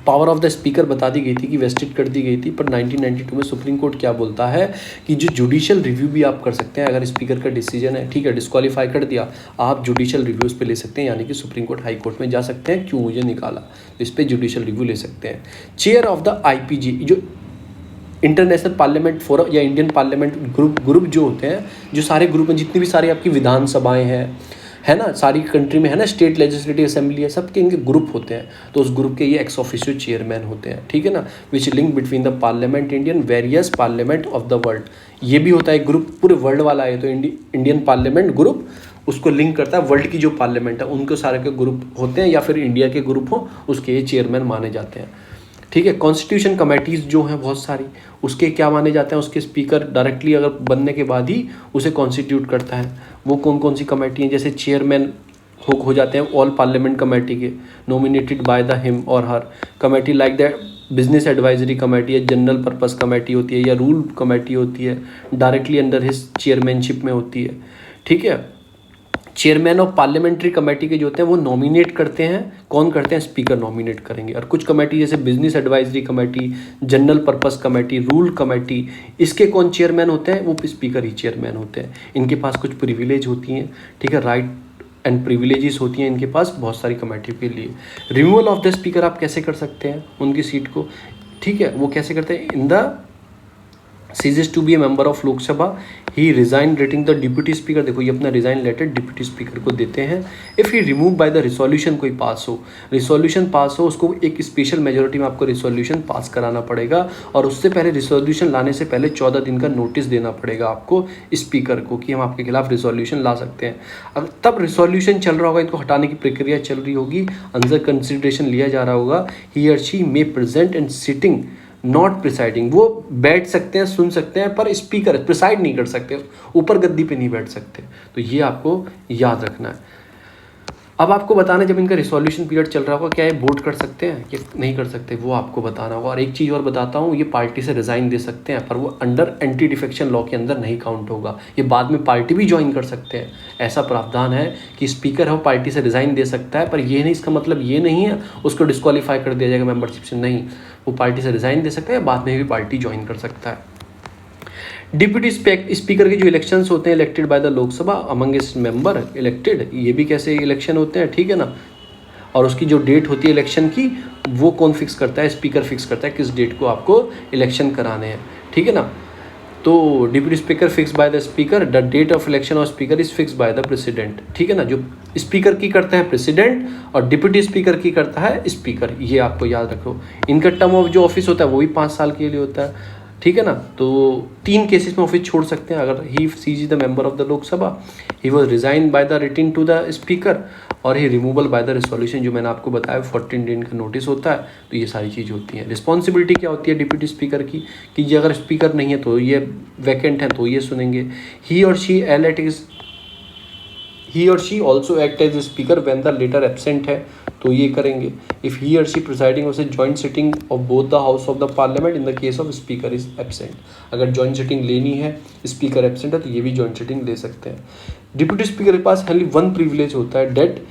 पावर ऑफ द स्पीकर बता दी गई थी कि वेस्टेड कर दी गई थी। पर 1992 में सुप्रीम कोर्ट क्या बोलता है कि जो जुडिशियल रिव्यू भी आप कर सकते हैं, अगर स्पीकर का डिसीजन है, ठीक है, डिस्क्वालीफाई कर दिया, आप जुडिशियल रिव्यूज़ पे ले सकते हैं, यानी कि सुप्रीम कोर्ट हाई कोर्ट में जा सकते हैं, क्यों मुझे निकाला, तो इस पर जुडिशियल रिव्यू ले सकते हैं। चेयर ऑफ द IPG, जो इंटरनेशनल पार्लियामेंट फोरम या इंडियन पार्लियामेंट ग्रुप जो होते हैं, जो सारे ग्रुप हैं, जितनी भी सारी आपकी विधानसभाएं हैं, है ना, सारी कंट्री में है ना, स्टेट लेजिस्लेटिव असेंबली है, सबके इनके ग्रुप होते हैं, तो उस ग्रुप के ये एक्स ऑफिशियो चेयरमैन होते हैं, ठीक है ना। Which link between the parliament Indian various parliament of the world, ये भी होता है ग्रुप, पूरे वर्ल्ड वाला है, तो इंडियन पार्लियामेंट ग्रुप उसको लिंक करता है वर्ल्ड की जो पार्लियामेंट है, उनको सारे के ग्रुप होते हैं, या फिर इंडिया के ग्रुप हो, उसके ये चेयरमैन माने जाते हैं, ठीक है। कॉन्स्टिट्यूशन कमेटीज़ जो हैं बहुत सारी, उसके क्या माने जाते हैं, उसके स्पीकर डायरेक्टली अगर बनने के बाद ही उसे कॉन्स्टिट्यूट करता है। वो कौन कौन सी कमेटी हैं, जैसे चेयरमैन हो जाते हैं ऑल पार्लियामेंट कमेटी के, nominated by the him or her committee, like the business advisory committee है, जनरल पर्पस कमेटी होती है, या रूल कमेटी होती है, डायरेक्टली अंडर हिज चेयरमैनशिप में होती है, ठीक है। चेयरमैन ऑफ पार्लियामेंट्री कमेटी के जो होते हैं वो नॉमिनेट करते हैं, कौन करते हैं, स्पीकर नॉमिनेट करेंगे। और कुछ कमेटी जैसे business advisory committee, general purpose committee, rule committee, इसके कौन चेयरमैन होते हैं, वो स्पीकर ही चेयरमैन होते हैं। इनके पास कुछ प्रिविलेज होती हैं, ठीक है, राइट एंड प्रिविलेजेस होती हैं इनके पास बहुत सारी कमेटियों के लिए। रिमूवल ऑफ द स्पीकर आप कैसे कर सकते हैं उनकी सीट को, ठीक है, वो कैसे करते हैं, in the ceases to be a member of Lok Sabha, he resign writing the deputy speaker, देखो ये अपना रिजाइन लेटर डिप्यूटी स्पीकर को देते हैं। If he remove by the resolution, कोई पास हो, रिसोल्यूशन पास हो, उसको एक स्पेशल मेजोरिटी में आपको रिसोल्यूशन पास कराना पड़ेगा, और उससे पहले रिसोल्यूशन लाने से पहले 14 दिन का नोटिस देना पड़ेगा आपको स्पीकर को कि हम आपके खिलाफ रिसोल्यूशन ला सकते हैं। अगर तब रिसोल्यूशन चल रहा होगा, इनको हटाने की प्रक्रिया चल रही होगी, अंडर कंसिडरेशन लिया जा रहा होगा, ही or she may present and sitting not presiding, वो बैठ सकते हैं, सुन सकते हैं, पर स्पीकर प्रिसाइड नहीं कर सकते, ऊपर गद्दी पे नहीं बैठ सकते, तो ये आपको याद रखना है। अब आपको बताना है जब इनका रिसोल्यूशन पीरियड चल रहा होगा, क्या ये वोट कर सकते हैं या नहीं कर सकते, वो आपको बताना होगा। और एक चीज़ और बताता हूँ, ये पार्टी से रिज़ाइन दे सकते हैं, पर वो अंडर एंटी डिफेक्शन लॉ के अंदर नहीं काउंट होगा। ये बाद में पार्टी भी ज्वाइन कर सकते हैं, ऐसा प्रावधान है कि स्पीकर है वो पार्टी से रिज़ाइन दे सकता है, पर ये नहीं, इसका मतलब ये नहीं है उसको डिस्क्वालीफाई कर दिया जाएगा मेंबरशिप से, नहीं, वो पार्टी से रिज़ाइन दे सकता है, बाद में भी पार्टी ज्वाइन कर सकता है। डिप्यूटी स्पीकर के जो इलेक्शंस होते हैं, elected by the Lok Sabha amongst member elected, ये भी कैसे इलेक्शन होते हैं, ठीक है ना। और उसकी जो डेट होती है इलेक्शन की, वो कौन फिक्स करता है, स्पीकर फिक्स करता है किस डेट को आपको इलेक्शन कराने हैं, ठीक है ना। तो deputy speaker fix by the speaker, the date of election of speaker is fix by the president, ठीक है ना। जो स्पीकर की करता है प्रेसिडेंट और डिप्यूटी स्पीकर की करता है स्पीकर, ये आपको याद रखो। इनका टर्म ऑफ जो ऑफिस होता है वो भी 5 साल के लिए होता है, ठीक है ना। तो 3 केसेस में ऑफिस छोड़ सकते हैं, अगर he is the member of the Lok Sabha, he was resign by the written to the speaker, और he removal by the resolution, जो मैंने आपको बताया 14 दिन का नोटिस होता है। तो ये सारी चीज़ होती हैं। रिस्पॉन्सिबिलिटी क्या होती है डिप्यूटी स्पीकर की, कि ये अगर स्पीकर नहीं है तो ये वैकेंट है तो ये सुनेंगे। He or she also act as speaker when the latter absent है, तो ये करेंगे। If he or she presiding of joint sitting of both the house of the parliament in the case of speaker is absent, अगर joint sitting लेनी है, speaker absent है, तो ये भी जॉइंट सिटिंग ले सकते हैं। डिप्यूटी स्पीकर के पास खाली 1 प्रिविलेज होता है, that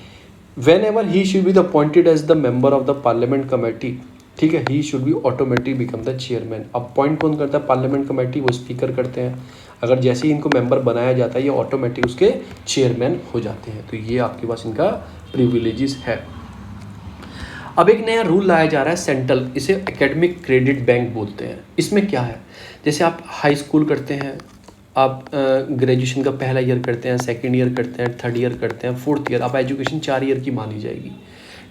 whenever he should be the appointed as the member of the parliament committee, ठीक है, he should be automatic become the chairman. Appoint कौन करता है पार्लियामेंट कमेटी, वो स्पीकर करते हैं। अगर जैसे ही इनको मेंबर बनाया जाता है, ये ऑटोमेटिक उसके चेयरमैन हो जाते हैं। तो ये आपके पास इनका प्रिविलेजेस है। अब एक नया रूल लाया जा रहा है सेंट्रल, इसे एकेडमिक क्रेडिट बैंक बोलते हैं। इसमें क्या है, जैसे आप हाई स्कूल करते हैं, आप ग्रेजुएशन का पहला ईयर करते हैं, सेकेंड ईयर करते हैं, थर्ड ईयर करते हैं, फोर्थ ईयर, आप एजुकेशन 4 ईयर की मानी जाएगी,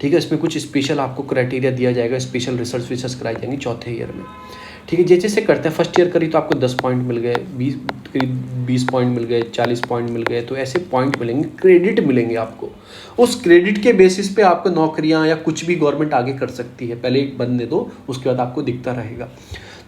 ठीक है। इसमें कुछ स्पेशल आपको क्राइटेरिया दिया जाएगा, स्पेशल रिसर्च कराई जाएंगी चौथे ईयर में, ठीक है, जैसे जैसे करते हैं, फर्स्ट ईयर करी तो आपको 10 पॉइंट मिल गए, 20 पॉइंट मिल गए, 40 पॉइंट मिल गए, तो ऐसे पॉइंट मिलेंगे, क्रेडिट मिलेंगे आपको। उस क्रेडिट के बेसिस पे आपको नौकरियां या कुछ भी गवर्नमेंट आगे कर सकती है। पहले एक बनने दो, उसके बाद आपको दिखता रहेगा।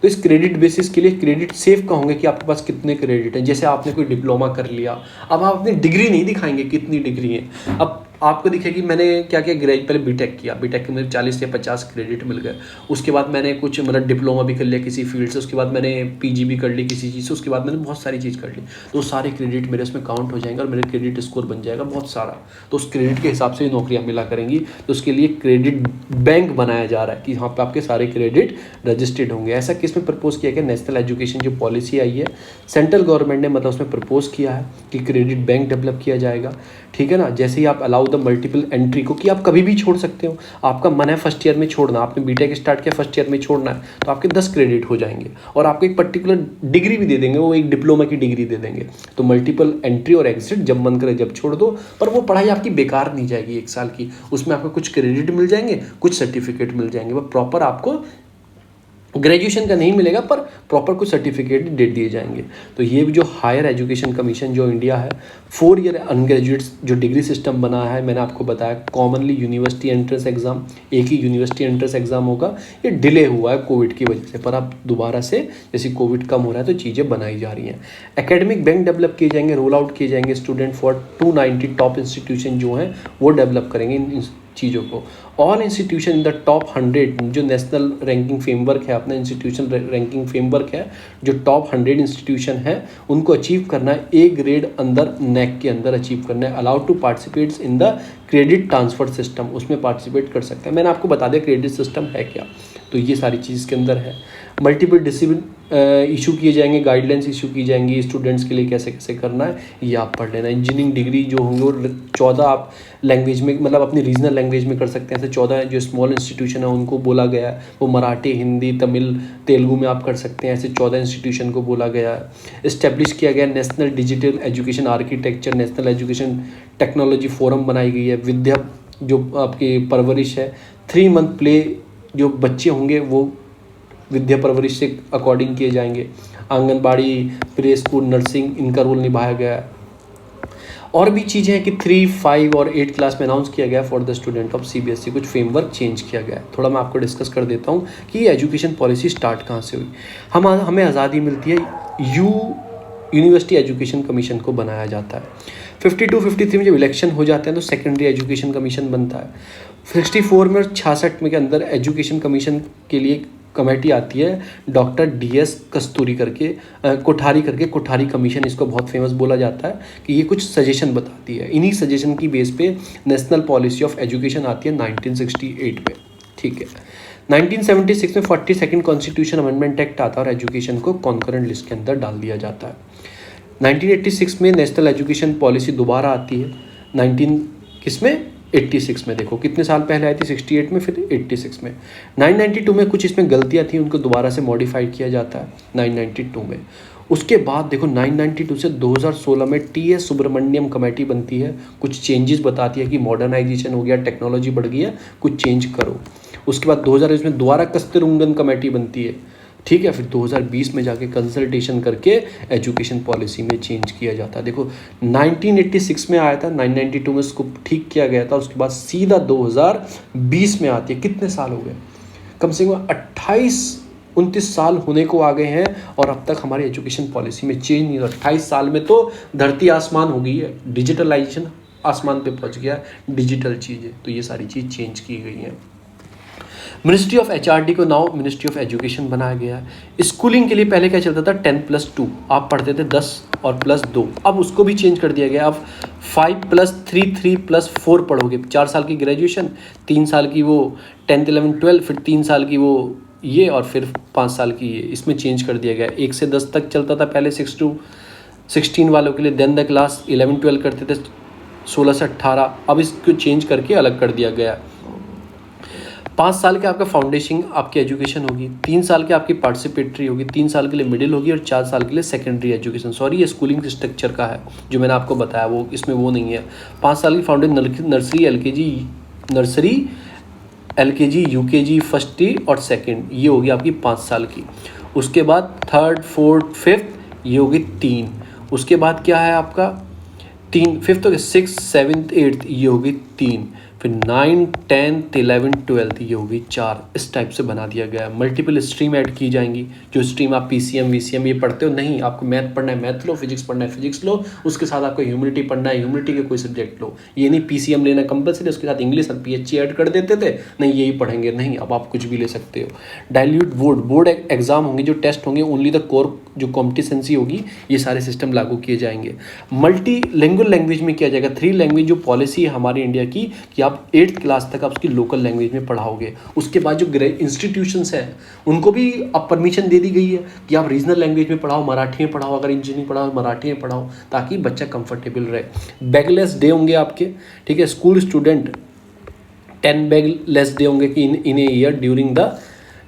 तो इस क्रेडिट बेसिस के लिए क्रेडिट सेफ कहोगे कि आपके पास कितने क्रेडिट हैं। जैसे आपने कोई डिप्लोमा कर लिया, अब आप अपनी डिग्री नहीं दिखाएंगे कितनी डिग्री है, अब आपको दिखेगी मैंने क्या क्या पहले बीटेक किया, बीटेक के मुझे 40 या 50 क्रेडिट मिल गए, उसके बाद मैंने कुछ मतलब डिप्लोमा भी कर लिया किसी फील्ड से, उसके बाद मैंने पीजी भी कर ली किसी चीज़ से, उसके बाद मैंने बहुत सारी चीज़ कर ली, तो सारे क्रेडिट मेरे उसमें काउंट हो जाएंगे और मेरे क्रेडिट स्कोर बन जाएगा बहुत सारा। तो उस क्रेडिट के हिसाब से ही नौकरियाँ मिला करेंगी। तो उसके लिए क्रेडिट बैंक बनाया जा रहा है कि यहाँ पर आपके सारे क्रेडिट रजिस्टर्ड होंगे। ऐसा किस में प्रपोज किया गया, नेशनल एजुकेशन जो पॉलिसी आई है सेंट्रल गवर्नमेंट ने, मतलब उसमें प्रपोज किया है कि क्रेडिट बैंक डेवलप किया जाएगा। ठीक है ना, जैसे ही आप अलाउ द मल्टीपल एंट्री को, कि आप कभी भी छोड़ सकते हो, आपका मन है फर्स्ट ईयर में छोड़ना, आपने बीटेक स्टार्ट किया फर्स्ट ईयर में छोड़ना है, तो आपके 10 क्रेडिट हो जाएंगे और आपको एक पर्टिकुलर डिग्री भी दे देंगे, वो एक डिप्लोमा की डिग्री दे देंगे। तो मल्टीपल एंट्री और एग्जिट जब मन करे जब छोड़ दो, पर वो पढ़ाई आपकी बेकार नहीं जाएगी 1 साल की, उसमें आपको कुछ क्रेडिट मिल जाएंगे, कुछ सर्टिफिकेट मिल जाएंगे, वो प्रॉपर आपको ग्रेजुएशन का नहीं मिलेगा पर प्रॉपर कुछ सर्टिफिकेट दे दिए जाएंगे। तो ये जो हायर एजुकेशन कमीशन जो इंडिया है, 4 ईयर अनग्रेजुएट्स जो डिग्री सिस्टम बना है, मैंने आपको बताया कॉमनली यूनिवर्सिटी एंट्रेंस एग्जाम, एक ही यूनिवर्सिटी एंट्रेंस एग्जाम होगा। ये डिले हुआ है कोविड की वजह से, पर अब दोबारा से जैसे कोविड कम हो रहा है तो चीज़ें बनाई जा रही हैं। एकेडमिक बैंक डेवलप किए जाएंगे, रोल आउट किए जाएंगे, स्टूडेंट फॉर 290 टॉप इंस्टीट्यूशन जो हैं वो डेवलप करेंगे इन चीज़ों को। All institution in the top 100 जो नेशनल रैंकिंग फ्रेमवर्क है, अपना इंस्टीट्यूशन रैंकिंग फ्रेमवर्क है, जो टॉप 100 इंस्टीट्यूशन है उनको अचीव करना है, ए ग्रेड अंदर नैक के अंदर अचीव करना है। Allowed to participates in the credit transfer system, उसमें पार्टिसिपेट कर सकते हैं। मैंने आपको बता दिया क्रेडिट सिस्टम है क्या, तो ये सारी चीज़ इसके अंदर है। मल्टीपल डिसिप्लिन इशू किए जाएंगे, गाइडलाइंस इशू की जाएंगी स्टूडेंट्स के लिए कैसे कैसे करना है, ये आप पढ़ लेना। इंजीनियरिंग डिग्री जो होंगे वो 14 आप लैंग्वेज में, मतलब अपनी रीजनल लैंग्वेज में कर सकते हैं। ऐसे 14 जो स्मॉल इंस्टीट्यूशन है उनको बोला गया है, वो मराठी, हिंदी, तमिल, तेलुगु में आप कर सकते हैं। ऐसे 14 इंस्टीट्यूशन को बोला गया है। इस्टेब्लिश किया गया national digital education architecture, national education technology forum बनाई गई है। विद्या जो आपकी परवरिश है, 3 मंथ प्ले जो बच्चे होंगे वो विद्या परवरिश से अकॉर्डिंग किए जाएंगे। आंगनबाड़ी, प्ले स्कूल, नर्सिंग, इनका रोल निभाया गया है। और भी चीज़ें हैं कि 3, 5 और 8 क्लास में अनाउंस किया गया for the student of CBSE, कुछ फ्रेमवर्क चेंज किया गया है। थोड़ा मैं आपको डिस्कस कर देता हूँ कि ये एजुकेशन पॉलिसी स्टार्ट कहाँ से हुई। हमें आज़ादी मिलती है, यूनिवर्सिटी एजुकेशन कमीशन को बनाया जाता है। 52-53 में जब इलेक्शन हो जाते हैं तो सेकेंडरी एजुकेशन कमीशन बनता है। 64 में और 66 में के अंदर एजुकेशन कमीशन के लिए कमेटी आती है, डॉक्टर DS कस्तूरी करके, कोठारी करके, कोठारी कमीशन इसको बहुत फेमस बोला जाता है कि ये कुछ सजेशन बताती है। इन्हीं सजेशन की बेस पे नेशनल पॉलिसी ऑफ एजुकेशन आती है 1968 में। ठीक है, 1976 में 42nd कॉन्स्टिट्यूशन अमेंडमेंट एक्ट आता है और एजुकेशन को कॉन्करेंट लिस्ट के अंदर डाल दिया जाता है। 1986 में नेशनल एजुकेशन पॉलिसी दोबारा आती है। 86 में, देखो कितने साल पहले आई थी, 68 में, फिर 86 में। 992 में कुछ इसमें गलतियां थी, उनको दोबारा से मॉडिफाइड किया जाता है 992 में। उसके बाद देखो 992 से 2016 में TS सुब्रमण्यम कमेटी बनती है, कुछ चेंजेस बताती है कि मॉडर्नाइजेशन हो गया, टेक्नोलॉजी बढ़ गई है, कुछ चेंज करो। उसके बाद 2020 में दोबारा कस्तूररंगन कमेटी बनती है। ठीक है, फिर 2020 में जाके कंसल्टेशन करके एजुकेशन पॉलिसी में चेंज किया जाता है। देखो 1986 में आया था, 992 में उसको ठीक किया गया था, उसके बाद सीधा 2020 में आती है। कितने साल हो गए, कम से कम 28-29 साल होने को आ गए हैं और अब तक हमारी एजुकेशन पॉलिसी में चेंज नहीं हुआ। 28 साल में तो धरती आसमान हो गई है, डिजिटलाइजेशन आसमान पे पहुंच गया, डिजिटल चीज़ें, तो ये सारी चीज़ चेंज की गई हैं। मिनिस्ट्री ऑफ HRD को नाउ मिनिस्ट्री ऑफ एजुकेशन बनाया गया है। स्कूलिंग के लिए पहले क्या चलता था, 10+2 आप पढ़ते थे 10 और +2, अब उसको भी चेंज कर दिया गया। अब 5+3, 3+4 पढ़ोगे, 4 साल की ग्रेजुएशन, 3 साल की वो 10th 11th 12, फिर 3 साल की वो ये, और फिर 5 साल की ये, इसमें चेंज कर दिया गया। 1 से 10 तक चलता था पहले 6 to 16 वालों के लिए, देन द क्लास 11-12 करते थे 16 से 18, अब इसको चेंज करके अलग कर दिया गया। 5 साल के आपका फाउंडेशन आपकी एजुकेशन होगी, 3 साल के आपकी पार्टिसिपेटरी होगी, 3 साल के लिए मिडिल होगी और 4 साल के लिए सेकेंडरी एजुकेशन। सॉरी, ये स्कूलिंग स्ट्रक्चर का है जो मैंने आपको बताया, वो इसमें वो नहीं है। 5 साल की foundation, nursery, LKG, UKG, first और सेकेंड, ये होगी आपकी 5 साल की। उसके बाद थर्ड फोर्थ फिफ्थ ये होगी 3, उसके बाद क्या है आपका 3 फिफ्थ हो गया, 6 7 8 ये होगी 3, फिर 9 10 11 12 ये होगी 4। इस टाइप से बना दिया गया है। मल्टीपल स्ट्रीम ऐड की जाएंगी। जो स्ट्रीम आप PCM VCM ये पढ़ते हो, नहीं, आपको मैथ पढ़ना है मैथ लो, फिजिक्स पढ़ना है फिजिक्स लो, उसके साथ आपको ह्यूमैनिटी पढ़ना है ह्यूमैनिटी के कोई सब्जेक्ट लो। ये नहीं PCM लेना कंपलसरी, उसके साथ इंग्लिश और PHE ऐड कर देते थे, नहीं यही पढ़ेंगे, नहीं, अब आप कुछ भी ले सकते हो। डाइल्यूट बोर्ड एग्जाम होंगे, जो टेस्ट होंगे ओनली द कोर जो कॉम्पिटेंसी होगी, ये सारे सिस्टम लागू किए जाएंगे। मल्टी लिंगुअल लैंग्वेज में किया जाएगा। 3 लैंग्वेज जो पॉलिसी है हमारी इंडिया की कि आप 8th क्लास तक आप उसकी लोकल लैंग्वेज में पढ़ाओगे। उसके बाद जो इंस्टीट्यूशंस हैं उनको भी अब परमिशन दे दी गई है कि आप रीजनल लैंग्वेज में पढ़ाओ, मराठी में पढ़ाओ, अगर इंजीनियरिंग पढ़ाओ मराठी में पढ़ाओ, ताकि बच्चा कंफर्टेबल रहे। बैगलेस डे होंगे आपके, ठीक है। स्कूल स्टूडेंट 10 बैगलेस डे होंगे कि इन ए ईयर ड्यूरिंग द,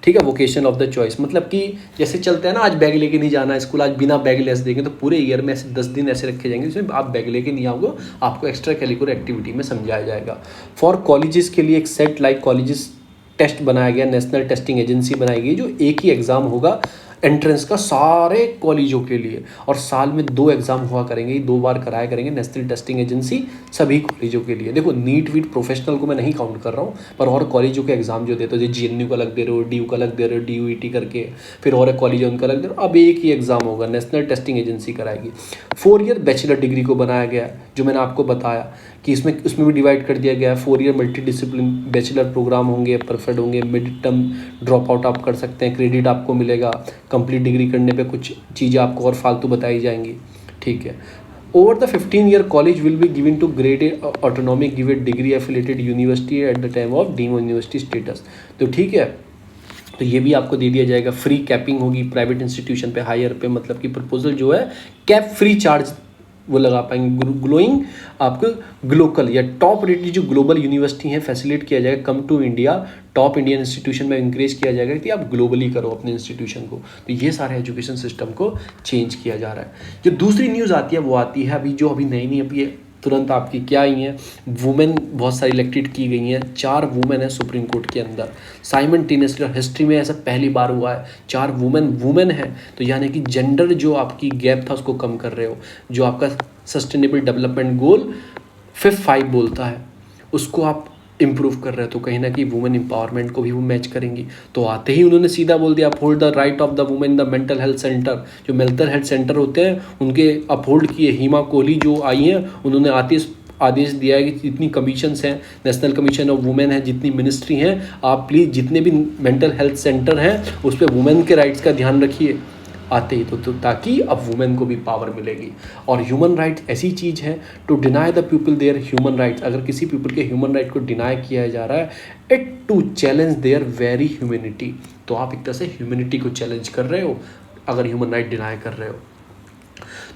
ठीक है, वोकेशन ऑफ द चॉइस। मतलब कि जैसे चलते हैं ना, आज बैग लेके नहीं जाना है स्कूल, आज बिना बैग लेस देंगे, तो पूरे ईयर में ऐसे 10 दिन ऐसे रखे जाएंगे जिसमें आप बैग लेके नहीं आओगे, आपको एक्स्ट्रा करिकुलर एक्टिविटी में समझाया जाएगा। फॉर कॉलेजेस के लिए एक सेट लाइक कॉलेजेस टेस्ट बनाया गया, नेशनल टेस्टिंग एजेंसी बनाई गई, जो एक ही एग्ज़ाम होगा एंट्रेंस का सारे कॉलेजों के लिए, और साल में 2 एग्ज़ाम हुआ करेंगे, 2 बार कराया करेंगे नेशनल टेस्टिंग एजेंसी सभी कॉलेजों के लिए। देखो नीट वीट प्रोफेशनल को मैं नहीं काउंट कर रहा हूँ, पर और कॉलेजों के एग्ज़ाम जो देते हो, जो GNU का अलग दे रहे हो, DU का अलग दे रहे हो, DUET करके, फिर और कॉलेज उनका अलग दे रहे हो, अब एक ही एग्ज़ाम होगा, नेशनल टेस्टिंग एजेंसी कराएगी। 4 ईयर बैचलर डिग्री को बनाया गया है, जो मैंने आपको बताया कि उसमें भी डिवाइड कर दिया गया है। 4 year multi discipline bachelor program होंगे, परफेक्ट होंगे, मिड टर्म ड्रॉप आउट आप कर सकते हैं, क्रेडिट आपको मिलेगा, कंप्लीट डिग्री करने पे कुछ चीज़ें आपको और फालतू बताई जाएंगी, ठीक है। Over the 15 year college will be given to grade autonomic given degree affiliated university at the time of deemed university status. तो ठीक है, तो ये भी आपको दे दिया जाएगा। फ्री कैपिंग होगी प्राइवेट इंस्टीट्यूशन पे, हायर पे, मतलब कि प्रपोजल जो है कैप फ्री चार्ज वो लगा पाएंगे। ग्लोइंग आपको ग्लोकल या टॉप रेटेड जो ग्लोबल यूनिवर्सिटी हैं फैसिलिटेट किया जाएगा, come to India, top Indian institution में इंक्रेज किया जाएगा कि आप ग्लोबली करो अपने इंस्टीट्यूशन को। तो ये सारे एजुकेशन सिस्टम को चेंज किया जा रहा है। जो दूसरी न्यूज़ आती है वो आती है अभी नई अभी तुरंत आपकी क्या आई हैं, वुमेन बहुत सारी इलेक्टेड की गई हैं। 4 वुमेन है सुप्रीम कोर्ट के अंदर साइमल्टेनियसली, और हिस्ट्री में ऐसा पहली बार हुआ है 4 वुमेन है। तो यानी कि जेंडर जो आपकी गैप था उसको कम कर रहे हो। जो आपका सस्टेनेबल डेवलपमेंट गोल 5 बोलता है उसको आप इम्प्रूव कर रहे हो, तो कहीं ना कहीं वुमेन एम्पावरमेंट को भी वो मैच करेंगी। तो आते ही उन्होंने सीधा बोल दिया uphold the right of the women the mental health centre. जो मेंटल हेल्थ सेंटर होते हैं उनके अपहोल्ड किए। हिमा कोहली जो आई हैं उन्होंने आदेश दिया है कि जितनी कमीशंस हैं, नेशनल कमीशन ऑफ वुमेन है, जितनी मिनिस्ट्री हैं, आप प्लीज़ जितने भी मेंटल हेल्थ सेंटर हैं उस पर वुमेन के राइट्स का ध्यान रखिए आते ही तो ताकि अब वुमेन को भी पावर मिलेगी। और ह्यूमन राइट्स ऐसी चीज़ है to deny the people their human rights. अगर किसी पीपल के ह्यूमन राइट को डिनाई किया जा रहा है, it to challenge their very humanity. तो आप एक तरह से ह्यूमैनिटी को चैलेंज कर रहे हो अगर ह्यूमन राइट डिनाई कर रहे हो।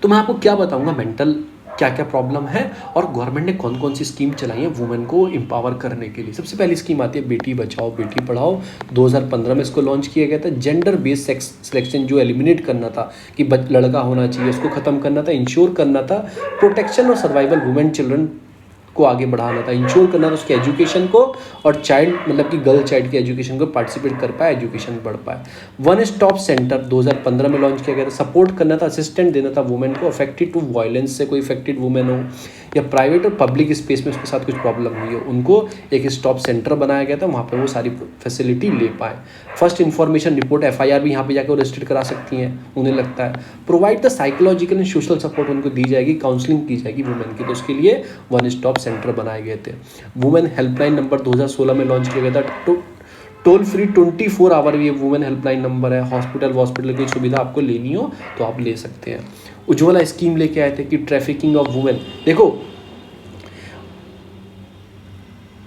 तो मैं आपको क्या बताऊंगा मेंटल क्या क्या प्रॉब्लम है और गवर्नमेंट ने कौन कौन सी स्कीम चलाई है वुमेन को एम्पावर करने के लिए। सबसे पहली स्कीम आती है बेटी बचाओ बेटी पढ़ाओ। 2015 में इसको लॉन्च किया गया था। जेंडर बेस्ड सेक्स सिलेक्शन जो एलिमिनेट करना था कि लड़का होना चाहिए, उसको ख़त्म करना था, इंश्योर करना था प्रोटेक्शन और सर्वाइवल वुमेन चिल्ड्रन को आगे बढ़ाना था, इंश्योर करना था उसके एजुकेशन को और चाइल्ड मतलब कि गर्ल चाइल्ड के एजुकेशन को पार्टिसिपेट कर पाए, एजुकेशन बढ़ पाए। वन स्टॉप सेंटर 2015 में लॉन्च किया गया था। सपोर्ट करना था, असिस्टेंट देना था वुमेन को अफेक्टेड टू वायलेंस से, कोई अफेक्टेड वुमेन हो या प्राइवेट और पब्लिक स्पेस में उसके साथ कुछ प्रॉब्लम हुई हो, उनको एक स्टॉप सेंटर बनाया गया था, वहाँ पर वो सारी फैसिलिटी ले पाए। फर्स्ट इन्फॉर्मेशन रिपोर्ट FIR भी यहाँ पे जाकर रजिस्टर करा सकती हैं उन्हें लगता है। Provide the psychological and social support उनको दी जाएगी, काउंसलिंग की जाएगी वुमेन की। तो उसके लिए वन स्टॉप सेंटर बनाए गए थे। वुमेन हेल्पलाइन नंबर 2016 में लॉन्च किया गया था। टोल फ्री 24 आवर ये वुमेन हेल्पलाइन नंबर है। हॉस्पिटल की सुविधा आपको लेनी हो तो आप ले सकते हैं। उज्ज्वला स्कीम लेके आए थे कि ट्रैफिकिंग ऑफ वुमेन, देखो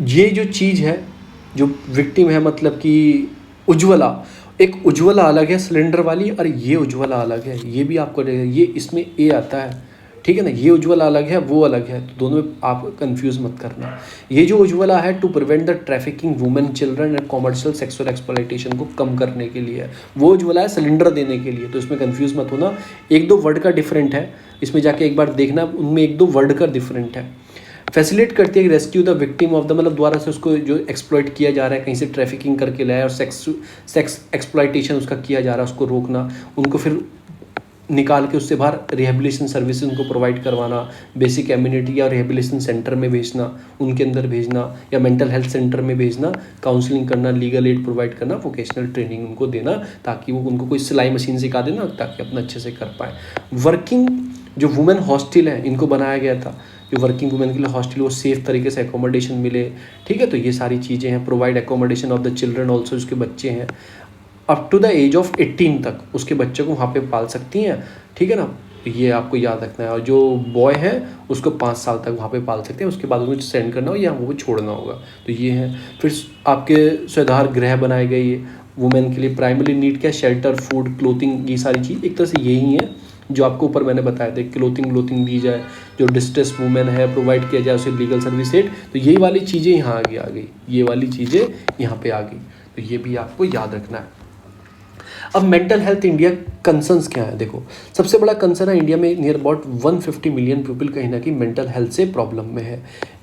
ये जो चीज़ है जो विक्टिम है मतलब कि उज्ज्वला, एक उज्ज्वला अलग है सिलेंडर वाली और ये उज्ज्वला अलग है। ये भी आपको ये इसमें ए आता है, ठीक है ना, ये उज्ज्वला अलग है वो अलग है, तो दोनों में आप कंफ्यूज मत करना। ये जो उज्ज्वला है to prevent the trafficking women children and commercial sexual exploitation को कम करने के लिए है। वो उज्ज्वला है सिलेंडर देने के लिए, तो इसमें कंफ्यूज मत होना। 1-2 वर्ड का डिफरेंट है, इसमें जाके एक बार देखना, उनमें 1-2 वर्ड का डिफरेंट है। फैसिलिटेट करती है कि rescue the victim of the, मतलब द्वारा से उसको जो एक्सप्लॉइट किया जा रहा है, कहीं से ट्रैफिकिंग करके लाया और सेक्स एक्सप्लॉइटेशन उसका किया जा रहा है, उसको रोकना, उनको फिर निकाल के उससे बाहर रिहेबिलिटेशन सर्विसेज उनको प्रोवाइड करवाना, बेसिक एम्यूनिटी या रिहेबिलिटेशन सेंटर में भेजना, उनके अंदर भेजना, या मेंटल हेल्थ सेंटर में भेजना, काउंसलिंग करना, लीगल एड प्रोवाइड करना, वोकेशनल ट्रेनिंग उनको देना, ताकि वो उनको कोई सिलाई मशीन सिखा देना ताकि अपना अच्छे से कर पाए। वर्किंग जो वुमेन हॉस्टल है इनको बनाया गया था, जो वर्किंग वुमेन के लिए हॉस्टल, वो सेफ तरीके से एकोमोडेशन मिले, ठीक है। तो ये सारी चीज़ें हैं। Provide accommodation of the children also, उसके बच्चे हैं up to the age of 18 तक उसके बच्चे को वहाँ पे पाल सकती हैं, ठीक है ना। ये आपको याद रखना है। और जो बॉय है उसको 5 साल तक वहाँ पे पाल सकते हैं, उसके बाद उनको सेंड करना हो या वो छोड़ना होगा। तो ये है। फिर आपके सुधार गृह बनाए गए ये वुमेन के लिए। प्राइमरी नीड क्या, शेल्टर, फूड, क्लोथिंग, ये सारी चीज़ एक तरह से यही है जो आपको ऊपर मैंने बताया था। क्लोथिंग दी जाए, जो डिस्ट्रेस वुमेन है प्रोवाइड किया जाए उसे लीगल सर्विस एड। तो यही वाली चीज़ें यहाँ आगे आ गई, ये वाली चीज़ें यहाँ पे आ गई। तो ये भी आपको याद रखना है। अब मेंटल हेल्थ इंडिया कंसर्न्स क्या है, देखो सबसे बड़ा कंसर्न है इंडिया में नियर अबाउट 150 मिलियन पीपल कहीं ना कहीं मेंटल हेल्थ से प्रॉब्लम में है।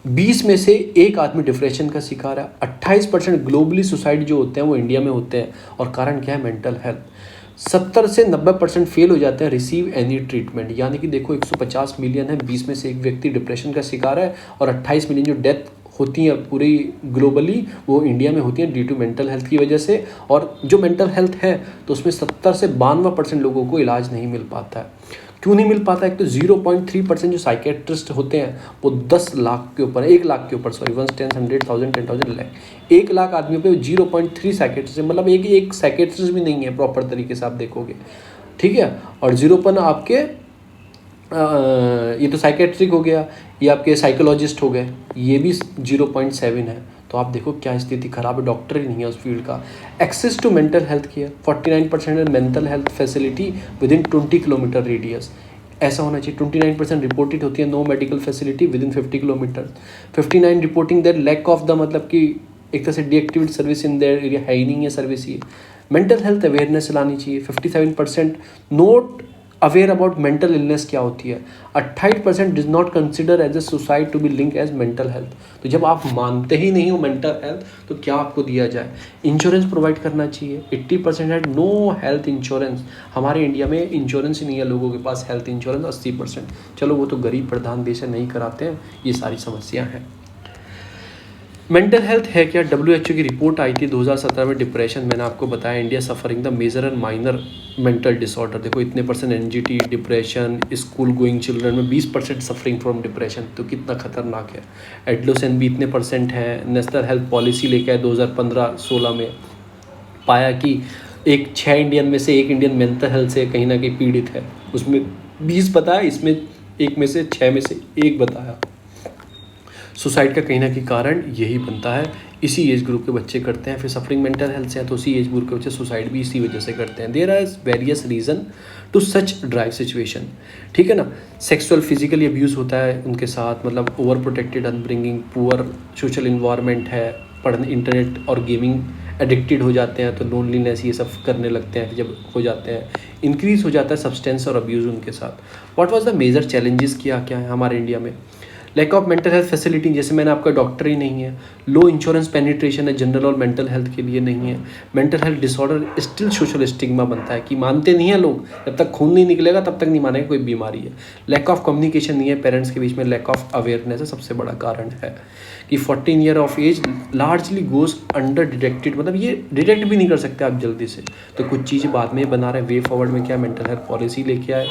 20 में से एक आदमी डिप्रेशन का शिकार है। 28% ग्लोबली सुसाइड जो होते हैं वो इंडिया में होते हैं, और कारण क्या है, मेंटल हेल्थ। 70 से 90% फेल हो जाते हैं रिसीव एनी ट्रीटमेंट। यानी कि देखो 150 मिलियन है, 20 में से एक व्यक्ति डिप्रेशन का शिकार है, और 28 मिलियन जो डेथ होती हैं पूरी ग्लोबली वो इंडिया में होती हैं ड्यू टू मेंटल हेल्थ की वजह से। और जो मेंटल हेल्थ है तो उसमें 70 से 92% लोगों को इलाज नहीं मिल पाता है। क्यों नहीं मिल पाता है? एक तो 0.3% जो साइकेट्रिस्ट होते हैं वो 10 लाख के ऊपर, 1 लाख के ऊपर, सॉरी 1 10 100,000 10,000 लाख, 1 लाख आदमियों पे 0.3 साइकेट्रिस्ट, मतलब एक साइकेट्रिस्ट भी नहीं है प्रॉपर तरीके से आप देखोगे, ठीक है। और 0 आपके ये तो साइकेट्रिक हो गया, ये आपके साइकोलॉजिस्ट हो गए, ये भी 0.7 है। तो आप देखो क्या स्थिति खराब है, डॉक्टर ही नहीं है उस फील्ड का। Access to mental health care 49% mental health facility with in 20 kilometre radius, ऐसा होना चाहिए। 29% रिपोर्टेड होती है no medical facility with in 50 kilometre. 59 reporting their lack of the, मतलब कि एक तरह से deactivate service in their area, है ही नहीं है सर्विस। ये मेंटल हेल्थ अवेयरनेस लानी चाहिए। 57% not aware about mental illness क्या होती है। 28% does not consider as a suicide to be link as mental health. तो जब आप मानते ही नहीं हो मेंटल हेल्थ तो क्या आपको दिया जाए। इंश्योरेंस प्रोवाइड करना चाहिए। 80% है नो हेल्थ इंश्योरेंस। हमारे इंडिया में इंश्योरेंस ही नहीं है लोगों के पास, हेल्थ इंश्योरेंस 80%। चलो वो तो गरीब प्रधान देश है, नहीं कराते हैं, ये सारी समस्या हैं। मेंटल हेल्थ है क्या, WHO की रिपोर्ट आई थी 2017 में। डिप्रेशन मैंने आपको बताया, India suffering the major and minor mental disorder. देखो इतने % anxiety, depression, school going children में 20% सफरिंग फ्रॉम डिप्रेशन, तो कितना खतरनाक है। एडोलेसेंट भी इतने % है। नेशनल हेल्थ पॉलिसी लेके आए 2015-16 में, पाया कि 6 इंडियन में से 1 इंडियन मेंटल हेल्थ से कहीं ना कहीं पीड़ित है। उसमें 20 बताया, इसमें 1 में से 6 में से 1 बताया। सुसाइड का कहीं ना कहीं कारण यही बनता है, इसी एज ग्रुप के बच्चे करते हैं। फिर सफरिंग मेंटल हेल्थ से है तो उसी एज ग्रुप के बच्चे सुसाइड भी इसी वजह से करते हैं। There are various reason to such drive situation, ठीक है ना। सेक्सुअल फिजिकली अब्यूज़ होता है उनके साथ, मतलब over protected upbringing, poor social environment है, पढ़ने, इंटरनेट और गेमिंग एडिक्टेड हो जाते हैं तो लोनलीनेस ये सब करने लगते हैं। जब हो जाते हैं इंक्रीज़ हो जाता है सब्सटेंस और अब्यूज़ उनके साथ। What was the major challenges, क्या क्या है हमारे इंडिया में। Lack of mental health facility, जैसे मैंने आपका डॉक्टर ही नहीं है। लो इंश्योरेंस पेनिट्रेशन है जनरल और मेंटल हेल्थ के लिए नहीं है। Mental health disorder still social stigma बनता है कि मानते नहीं है लोग, जब तक खून नहीं निकलेगा तब तक नहीं मानेंगे कोई बीमारी है। लैक ऑफ कम्युनिकेशन नहीं है पेरेंट्स के बीच में, लैक ऑफ अवेयरनेस है सबसे बड़ा कारण है। कि 14 year of age largely goes under detected, मतलब ये डिटेक्ट भी नहीं कर सकते आप जल्दी से। तो कुछ चीज़ें बाद में बना रहे हैं। वे फॉरवर्ड में क्या मेंटल हेल्थ पॉलिसी लेके आए।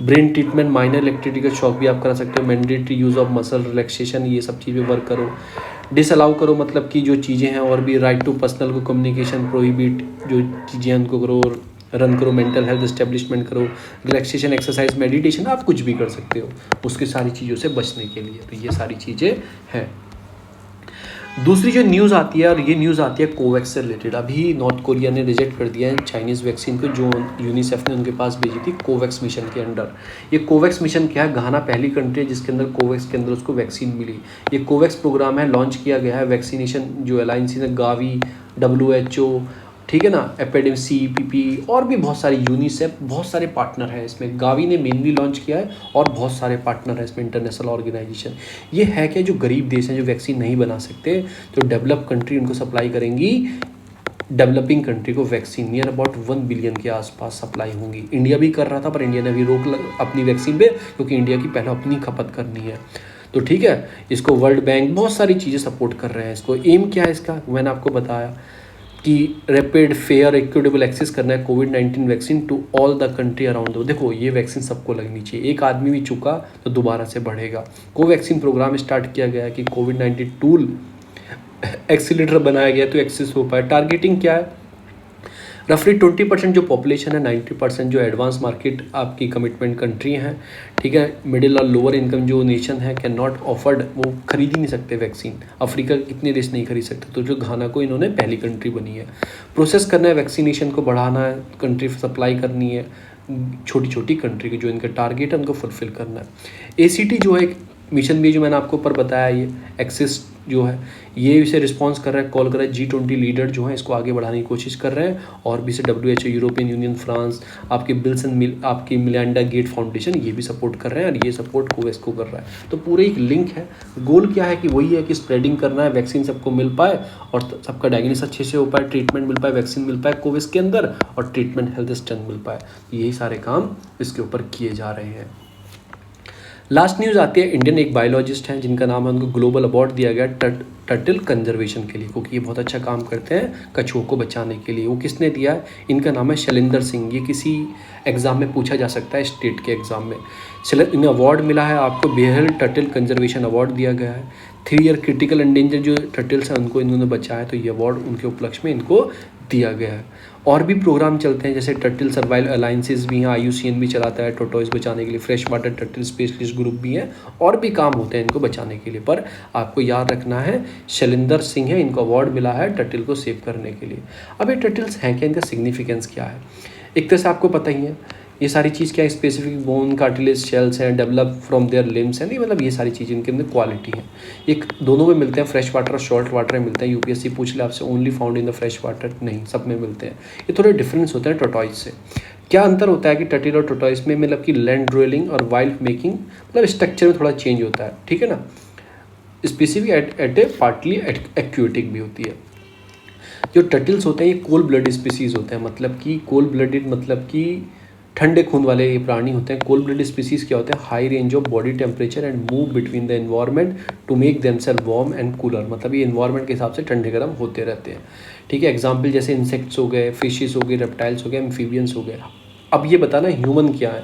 Brain treatment, minor electrical shock भी आप करा सकते हो। Mandatory use of muscle relaxation, ये सब चीज़ें वर्क करो। डिसअलाउ करो, मतलब कि जो चीज़ें हैं और भी, राइट टू पर्सनल को कम्युनिकेशन प्रोहिबिट, जो चीज़ें हैं उनको करो। रन करो, मेंटल हेल्थ इस्टेब्लिशमेंट करो, रिलैक्सेशन, एक्सरसाइज, मेडिटेशन, आप कुछ भी कर सकते हो उसकी सारी चीज़ों से बचने के लिए। तो ये सारी चीज़ें हैं। दूसरी जो न्यूज़ आती है, और ये न्यूज़ आती है कोवैक्स से रिलेटेड। अभी नॉर्थ कोरिया ने रिजेक्ट कर दिया है चाइनीज़ वैक्सीन को जो यूनिसेफ ने उनके पास भेजी थी कोवैक्स मिशन के अंडर। ये कोवैक्स मिशन क्या है, घाना पहली कंट्री है जिसके अंदर कोवैक्स के अंदर उसको वैक्सीन मिली। ये कोवैक्स प्रोग्राम है, लॉन्च किया गया है वैक्सीनेशन जो अलायंस है, गावी, WHO ठीक है ना, एपेडेमिक, CEPP और भी बहुत सारी, यूनिसेफ, बहुत सारे पार्टनर हैं इसमें। गावी ने मेनली लॉन्च किया है और बहुत सारे पार्टनर हैं इसमें, इंटरनेशनल ऑर्गेनाइजेशन। ये है कि जो गरीब देश हैं, जो वैक्सीन नहीं बना सकते, तो डेवलप कंट्री उनको सप्लाई करेंगी, डेवलपिंग कंट्री को वैक्सीन नियर अबाउट 1 बिलियन के आसपास सप्लाई होंगी। इंडिया भी कर रहा था, पर इंडिया ने अभी अपनी वैक्सीन पे, क्योंकि इंडिया की पहले अपनी खपत करनी है। तो ठीक है, इसको वर्ल्ड बैंक बहुत सारी चीज़ें सपोर्ट कर रहे हैं। इसको एम क्या है इसका, मैंने आपको बताया कि रैपिड, फेयर, इक्विटेबल एक्सेस करना है कोविड-19 vaccine to all the country around the. देखो, ये वैक्सीन सबको लगनी चाहिए, एक आदमी भी चुका तो दोबारा से बढ़ेगा। कोवैक्सीन प्रोग्राम स्टार्ट किया गया है कि कोविड-19 टूल एक्सीलेटर बनाया गया तो एक्सेस हो पाए। टारगेटिंग क्या है, रफली 20% जो पॉपुलेशन है, 90% जो एडवांस मार्केट आपकी कमिटमेंट कंट्री हैं, ठीक है, मिडिल और लोअर इनकम जो नेशन है, कैन नॉट ऑफर्ड, वो खरीद ही नहीं सकते वैक्सीन। अफ्रीका कितने देश नहीं खरीद सकते, तो जो घाना को इन्होंने पहली कंट्री बनी है। प्रोसेस करना है, वैक्सीनेशन को बढ़ाना है, कंट्री सप्लाई करनी है, छोटी छोटी कंट्री के जो इनका टारगेट है उनको फुलफिल करना है। ACT जो है एक मिशन भी, जो मैंने आपको ऊपर बताया, ये एक्सेस जो है, ये इसे रिस्पॉन्स कर रहा है, कॉल कर रहा है। G20 लीडर जो है इसको आगे बढ़ाने की कोशिश कर रहे हैं, और भी से WHO, यूरोपियन यूनियन, फ्रांस, आपके आपकी मिलिंडा गेट फाउंडेशन, ये भी सपोर्ट कर रहे हैं, और ये सपोर्ट कोवैक्स को कर रहा है। तो पूरे एक लिंक है। गोल क्या है कि वही है कि स्प्रेडिंग करना है, वैक्सीन सबको मिल पाए और सबका डायग्नोसिस अच्छे से हो पाए, ट्रीटमेंट मिल पाए, वैक्सीन मिल पाए कोवैक्स के अंदर, और ट्रीटमेंट हेल्थ स्ट्रेंथ मिल पाए। यही सारे काम इसके ऊपर किए जा रहे हैं। लास्ट न्यूज़ आती है, इंडियन एक बायोलॉजिस्ट हैं जिनका नाम है, उनको ग्लोबल अवार्ड दिया गया टर्टल कंजर्वेशन के लिए, क्योंकि ये बहुत अच्छा काम करते हैं कछुओं को बचाने के लिए। वो किसने दिया है, इनका नाम है शैलेंद्र सिंह। ये किसी एग्ज़ाम में पूछा जा सकता है, स्टेट के एग्ज़ाम में। इन्हें अवार्ड मिला है, आपको बेहल टर्टल कंजर्वेशन अवार्ड दिया गया है। 3 ईयर क्रिटिकल एंडेंजर जो टर्टल्स हैं उनको इन्होंने बचाया है, तो ये अवार्ड उनके उपलक्ष्य में इनको दिया गया है। और भी प्रोग्राम चलते हैं, जैसे टर्टल सर्वाइवल अलायंसेस भी हैं, IUCN भी चलाता है टोटोइस बचाने के लिए, fresh water turtle specialist group भी हैं, और भी काम होते हैं इनको बचाने के लिए। पर आपको याद रखना है, शैलेंद्र सिंह है, इनको अवार्ड मिला है टर्टल को सेव करने के लिए। अब ये टर्टल्स हैं क्या, इनका सिग्निफिकेंस क्या है? एक तरह से आपको पता ही है, ये सारी चीज़ क्या है, स्पेसिफिक बोन, कार्टिलेज, शेल्स हैं, डेवलप फ्रॉम देयर लिम्स हैं, नहीं मतलब ये सारी चीज़ें इनके अंदर क्वालिटी है। एक दोनों में मिलते हैं, फ्रेश वाटर और सॉल्ट वाटर में मिलते हैं। UPSC पूछ ले आपसे, only found in the fresh water, नहीं, सब में मिलते हैं। ये थोड़े डिफरेंस होते हैं टोटॉइस से। क्या अंतर होता है कि टर्टल और टोटॉइस में, मतलब कि लैंड ड्वेलिंग और वाइल्ड मेकिंग, मतलब स्ट्रक्चर में थोड़ा चेंज होता है, ठीक है ना। स्पेसिफिक एट ए पार्टली एक्वेटिक भी होती है। जो टर्टल्स होते हैं ये कोल्ड ब्लड स्पीसीज होते हैं, मतलब कि कोल्ड ब्लडेड, मतलब कि ठंडे खून वाले ये प्राणी होते हैं। कोल्ड ब्लड स्पीसीज क्या होते हैं, high range of body temperature and move between the environment to make themself warm and cooler, मतलब ये एनवायरनमेंट के हिसाब से ठंडे गर्म होते रहते हैं, ठीक है। एग्जाम्पल जैसे इंसेक्ट्स हो गए, फिशेस हो गए, रेप्टाइल्स हो गए, एम्फीबियंस हो गए। अब ये बताना ह्यूमन क्या है,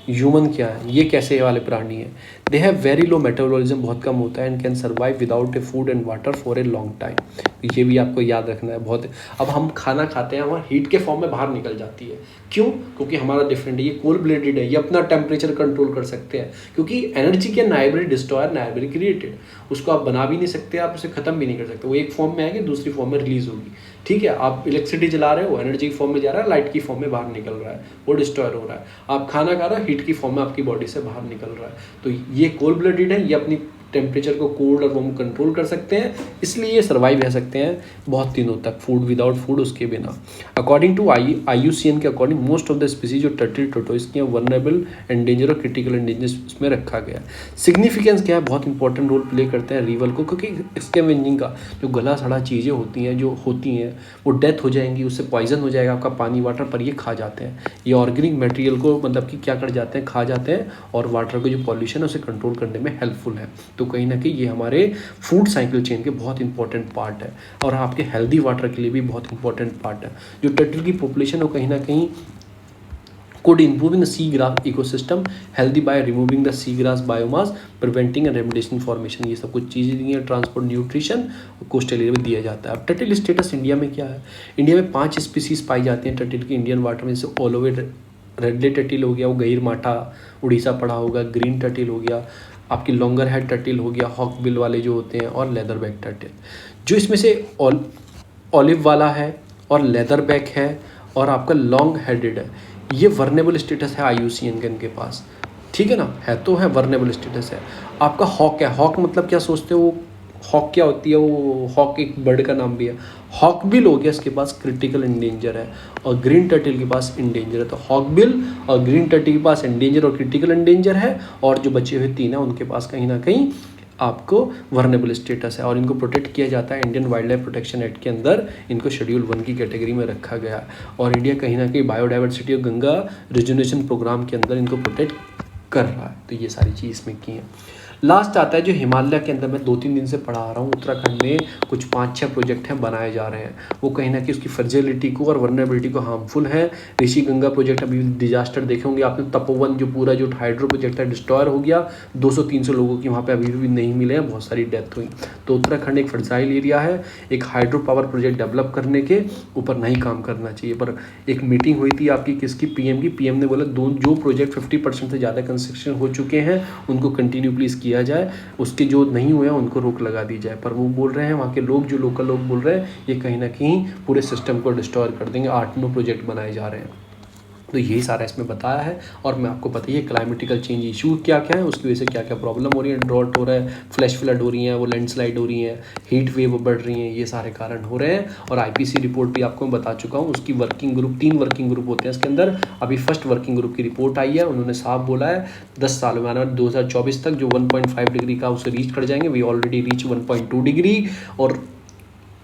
ह्यूमन क्या है, ये कैसे वाले प्राणी हैं। They have very low metabolism, बहुत कम होता है, and can survive without A food and water for a long time. ये भी आपको याद रखना है बहुत। अब हम खाना खाते हैं, हमारा हीट के फॉर्म में बाहर निकल जाती है, क्यों? क्योंकि हमारा डिफरेंट है, ये कोल्ड ब्लडेड है, ये अपना टेम्परेचर कंट्रोल कर सकते हैं, क्योंकि एनर्जी क्या, नाइबर डिस्ट्रॉयर, नाइबर क्रिएटेड, उसको आप बना भी नहीं सकते, आप उसे खत्म भी नहीं कर सकते। वो एक फॉर्म में आएगी, दूसरी फॉर्म में रिलीज होगी, ठीक है। आप इलेक्ट्रिसिटी जला रहे हो, एनर्जी की फॉर्म में जा रहा है, लाइट की फॉर्म में बाहर निकल रहा है, वो डिस्ट्रॉयर हो रहा है। आप खाना खा रहे हो, हीट की फॉर्म में आपकी बॉडी से बाहर निकल रहा है। तो ये कोल्ड ब्लडेड है, ये अपनी टेम्परेचर को कोल्ड और वार्म कंट्रोल कर सकते हैं, इसलिए ये सर्वाइव रह सकते हैं बहुत दिनों तक, फूड विदाउट फूड, उसके बिना। अकॉर्डिंग टू IUCN के according, most of the species जो टर्टल टोटोइस की वनरेबल, एंडेंजर और क्रिटिकल एंडेंजर उसमें रखा गया। सिग्निफिकेंस क्या है, बहुत इंपॉर्टेंट रोल प्ले करते हैं रिवर को, क्योंकि स्कैवेंजिंग का जो गला सड़ा चीज़ें होती हैं, जो होती हैं वो डेथ हो जाएंगी, उससे पॉइजन हो जाएगा आपका पानी वाटर, पर ये खा जाते हैं। ये ऑर्गेनिक मटेरियल को मतलब कि क्या कर जाते हैं, खा जाते हैं, और वाटर का जो पॉल्यूशन है उसे कंट्रोल करने में हेल्पफुल है। तो कहीं ना कहीं ये हमारे फूड साइकिल चेन के बहुत इंपॉर्टेंट पार्ट है, और आपके हेल्दी वाटर के लिए भी बहुत इंपॉर्टेंट पार्ट है। जो टर्टल की पॉपुलेशन है कहीं ना कहीं could improve in the seagrass ecosystem healthy by removing the seagrass biomass, preventing and remediation formation। ये सब कुछ चीज़ें दी हैं, ट्रांसपोर्ट, न्यूट्रिशन, कोस्टल एरिया में दिया जाता है। अब टर्टल स्टेटस इंडिया में क्या है, इंडिया में 5 स्पीसीज पाई जाती हैं टर्टल की इंडियन वाटर में, जैसे ऑल ओवर रेडले टर्टल हो गया, वो गहीर माठा उड़ीसा पड़ा होगा, ग्रीन टर्टल हो गया, आपकी लॉन्गर हेड टर्टल हो गया, हॉक बिल वाले जो होते हैं, और लेदर बैक टर्टल। जो इसमें से ऑलिव वाला है और लेदर बैक है और आपका लॉन्ग हेडेड है, ये वर्नेबल स्टेटस है IUCN के इनके पास, ठीक है ना, है तो है, वर्नेबल स्टेटस है। आपका हॉक है, हॉक मतलब क्या सोचते हो, हॉक क्या होती है, वो हॉक एक बर्ड का नाम भी है। हॉकबिल हो गया इसके पास क्रिटिकल इंडेंजर है, और ग्रीन टर्टल के पास इंडेंजर है। तो हॉकबिल और ग्रीन टर्टल के पास इंडेंजर और क्रिटिकल इंडेंजर है, और जो बचे हुए 3 है उनके पास कहीं ना कहीं आपको वर्नेबल स्टेटस है, और इनको प्रोटेक्ट किया जाता है Indian wild life protection act के अंदर। इनको शेड्यूल 1 की कैटेगरी में रखा गया है, और इंडिया कहीं ना कहीं बायोडाइवर्सिटी और गंगा रिजुनेशन प्रोग्राम के अंदर इनको प्रोटेक्ट कर रहा है। तो ये सारी चीज़ इसमें की है। लास्ट आता है जो हिमालय के अंदर मैं 2-3 दिन से पढ़ा रहा हूँ, उत्तराखंड में कुछ 5-6 प्रोजेक्ट हैं बनाए जा रहे हैं। वो कहीं ना कहीं उसकी फ्रेजिलिटी को और वर्नेबिलिटी को हार्मफुल है। ऋषि गंगा प्रोजेक्ट अभी डिजास्टर देखे होंगे आपने, तपोवन जो पूरा जो हाइड्रो प्रोजेक्ट है डिस्ट्रॉयर हो गया, 200-300 लोगों की वहाँ पे अभी भी नहीं मिले हैं, बहुत सारी डेथ हुई। तो उत्तराखंड एक फ्रेजाइल एरिया है, एक हाइड्रो पावर प्रोजेक्ट डेवलप करने के ऊपर नहीं काम करना चाहिए। पर एक मीटिंग हुई थी आपकी किसकी, पीएम की। पीएम ने बोला जो प्रोजेक्ट 50% से ज़्यादा कंस्ट्रक्शन हो चुके हैं उनको कंटिन्यू प्लीज़ किया जाए, उसके जो नहीं हुए हैं उनको रोक लगा दी जाए। पर वो बोल रहे हैं, वहाँ के लोग जो लोकल लोग बोल रहे हैं, ये कहीं ना कहीं पूरे सिस्टम को डिस्ट्रॉय कर देंगे। 8-9 प्रोजेक्ट बनाए जा रहे हैं। तो यही सारा इसमें बताया है। और मैं आपको बताइए क्लाइमेटिकल चेंज इशू क्या क्या है, उसकी वजह से क्या क्या प्रॉब्लम हो रही है। ड्रॉट हो रहा है, फ्लैश फ्लड हो रही है, वो लैंडस्लाइड हो रही है, हीट वेव बढ़ रही हैं, ये सारे कारण हो रहे हैं। और आईपीसी रिपोर्ट भी आपको मैं बता चुका हूँ, उसकी वर्किंग ग्रुप 3 वर्किंग ग्रुप होते हैं इसके अंदर। अभी फर्स्ट वर्किंग ग्रुप की रिपोर्ट आई है, उन्होंने साफ बोला है 10 साल में, 2024 तक जो 1.5 डिग्री का उसे रीच कर जाएंगे। वी ऑलरेडी रीच 1.2 डिग्री, और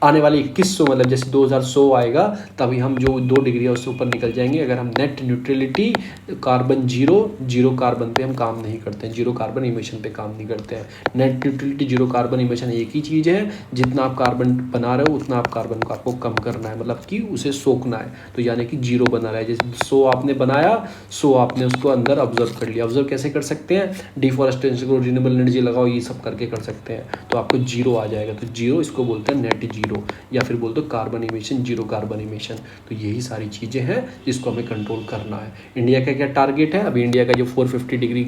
आने वाले 2100 मतलब जैसे 2100 आएगा तभी हम जो 2 डिग्री है उससे ऊपर निकल जाएंगे। अगर हम net neutrality carbon zero carbon पे हम काम नहीं करते हैं, जीरो कार्बन इमिशन पे काम नहीं करते हैं। Net neutrality zero carbon emission एक ही चीज़ है, जितना आप कार्बन बना रहे हो उतना आप कार्बन को आपको कम करना है, मतलब कि उसे सोखना है। तो यानी कि जीरो बना रहा है, जैसे 100 आपने बनाया, 100 आपने उसको अंदर ऑब्जर्व कर लिया। ऑब्जर्व कैसे कर सकते हैं, डिफॉरेस्टेशन को, रिन्यूएबल एनर्जी लगाओ, ये सब करके कर सकते हैं, तो आपको जीरो आ जाएगा। तो जीरो इसको बोलते हैं नेट जीरो, या फिर बोल दो carbon emission, zero carbon emission. तो यही सारी चीज़ें हैं जिसको हमें कंट्रोल करना है। इंडिया का क्या टारगेट है, अभी इंडिया का जो 450 डिग्री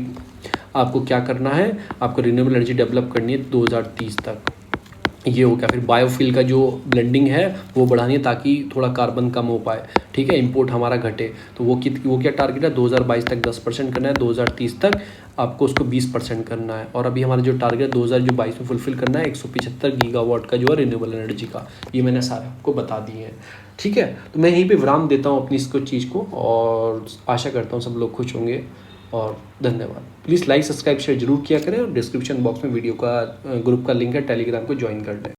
आपको क्या करना है, आपको रिन्यूएबल एनर्जी डेवलप करनी है 2030 तक, ये हो गया। फिर बायोफ्यूल का जो ब्लेंडिंग है वो बढ़ानी है ताकि थोड़ा कार्बन कम हो पाए, ठीक है, इंपोर्ट हमारा घटे। तो वो क्या टारगेट है, 2022 तक 10% करना है, 2030 तक आपको उसको 20% करना है। और अभी हमारा जो टारगेट 2022 में फुलफिल करना है 175 गीगावाट का जो है रिन्यूएबल एनर्जी का, ये मैंने सारे आपको बता दिए हैं, ठीक है। तो मैं यहीं पे विराम देता हूँ अपनी इसको चीज़ को, और आशा करता हूँ सब लोग खुश होंगे, और धन्यवाद। प्लीज़ लाइक सब्सक्राइब शेयर जरूर किया करें, और डिस्क्रिप्शन बॉक्स में वीडियो का ग्रुप का लिंक है, टेलीग्राम को ज्वाइन कर लें।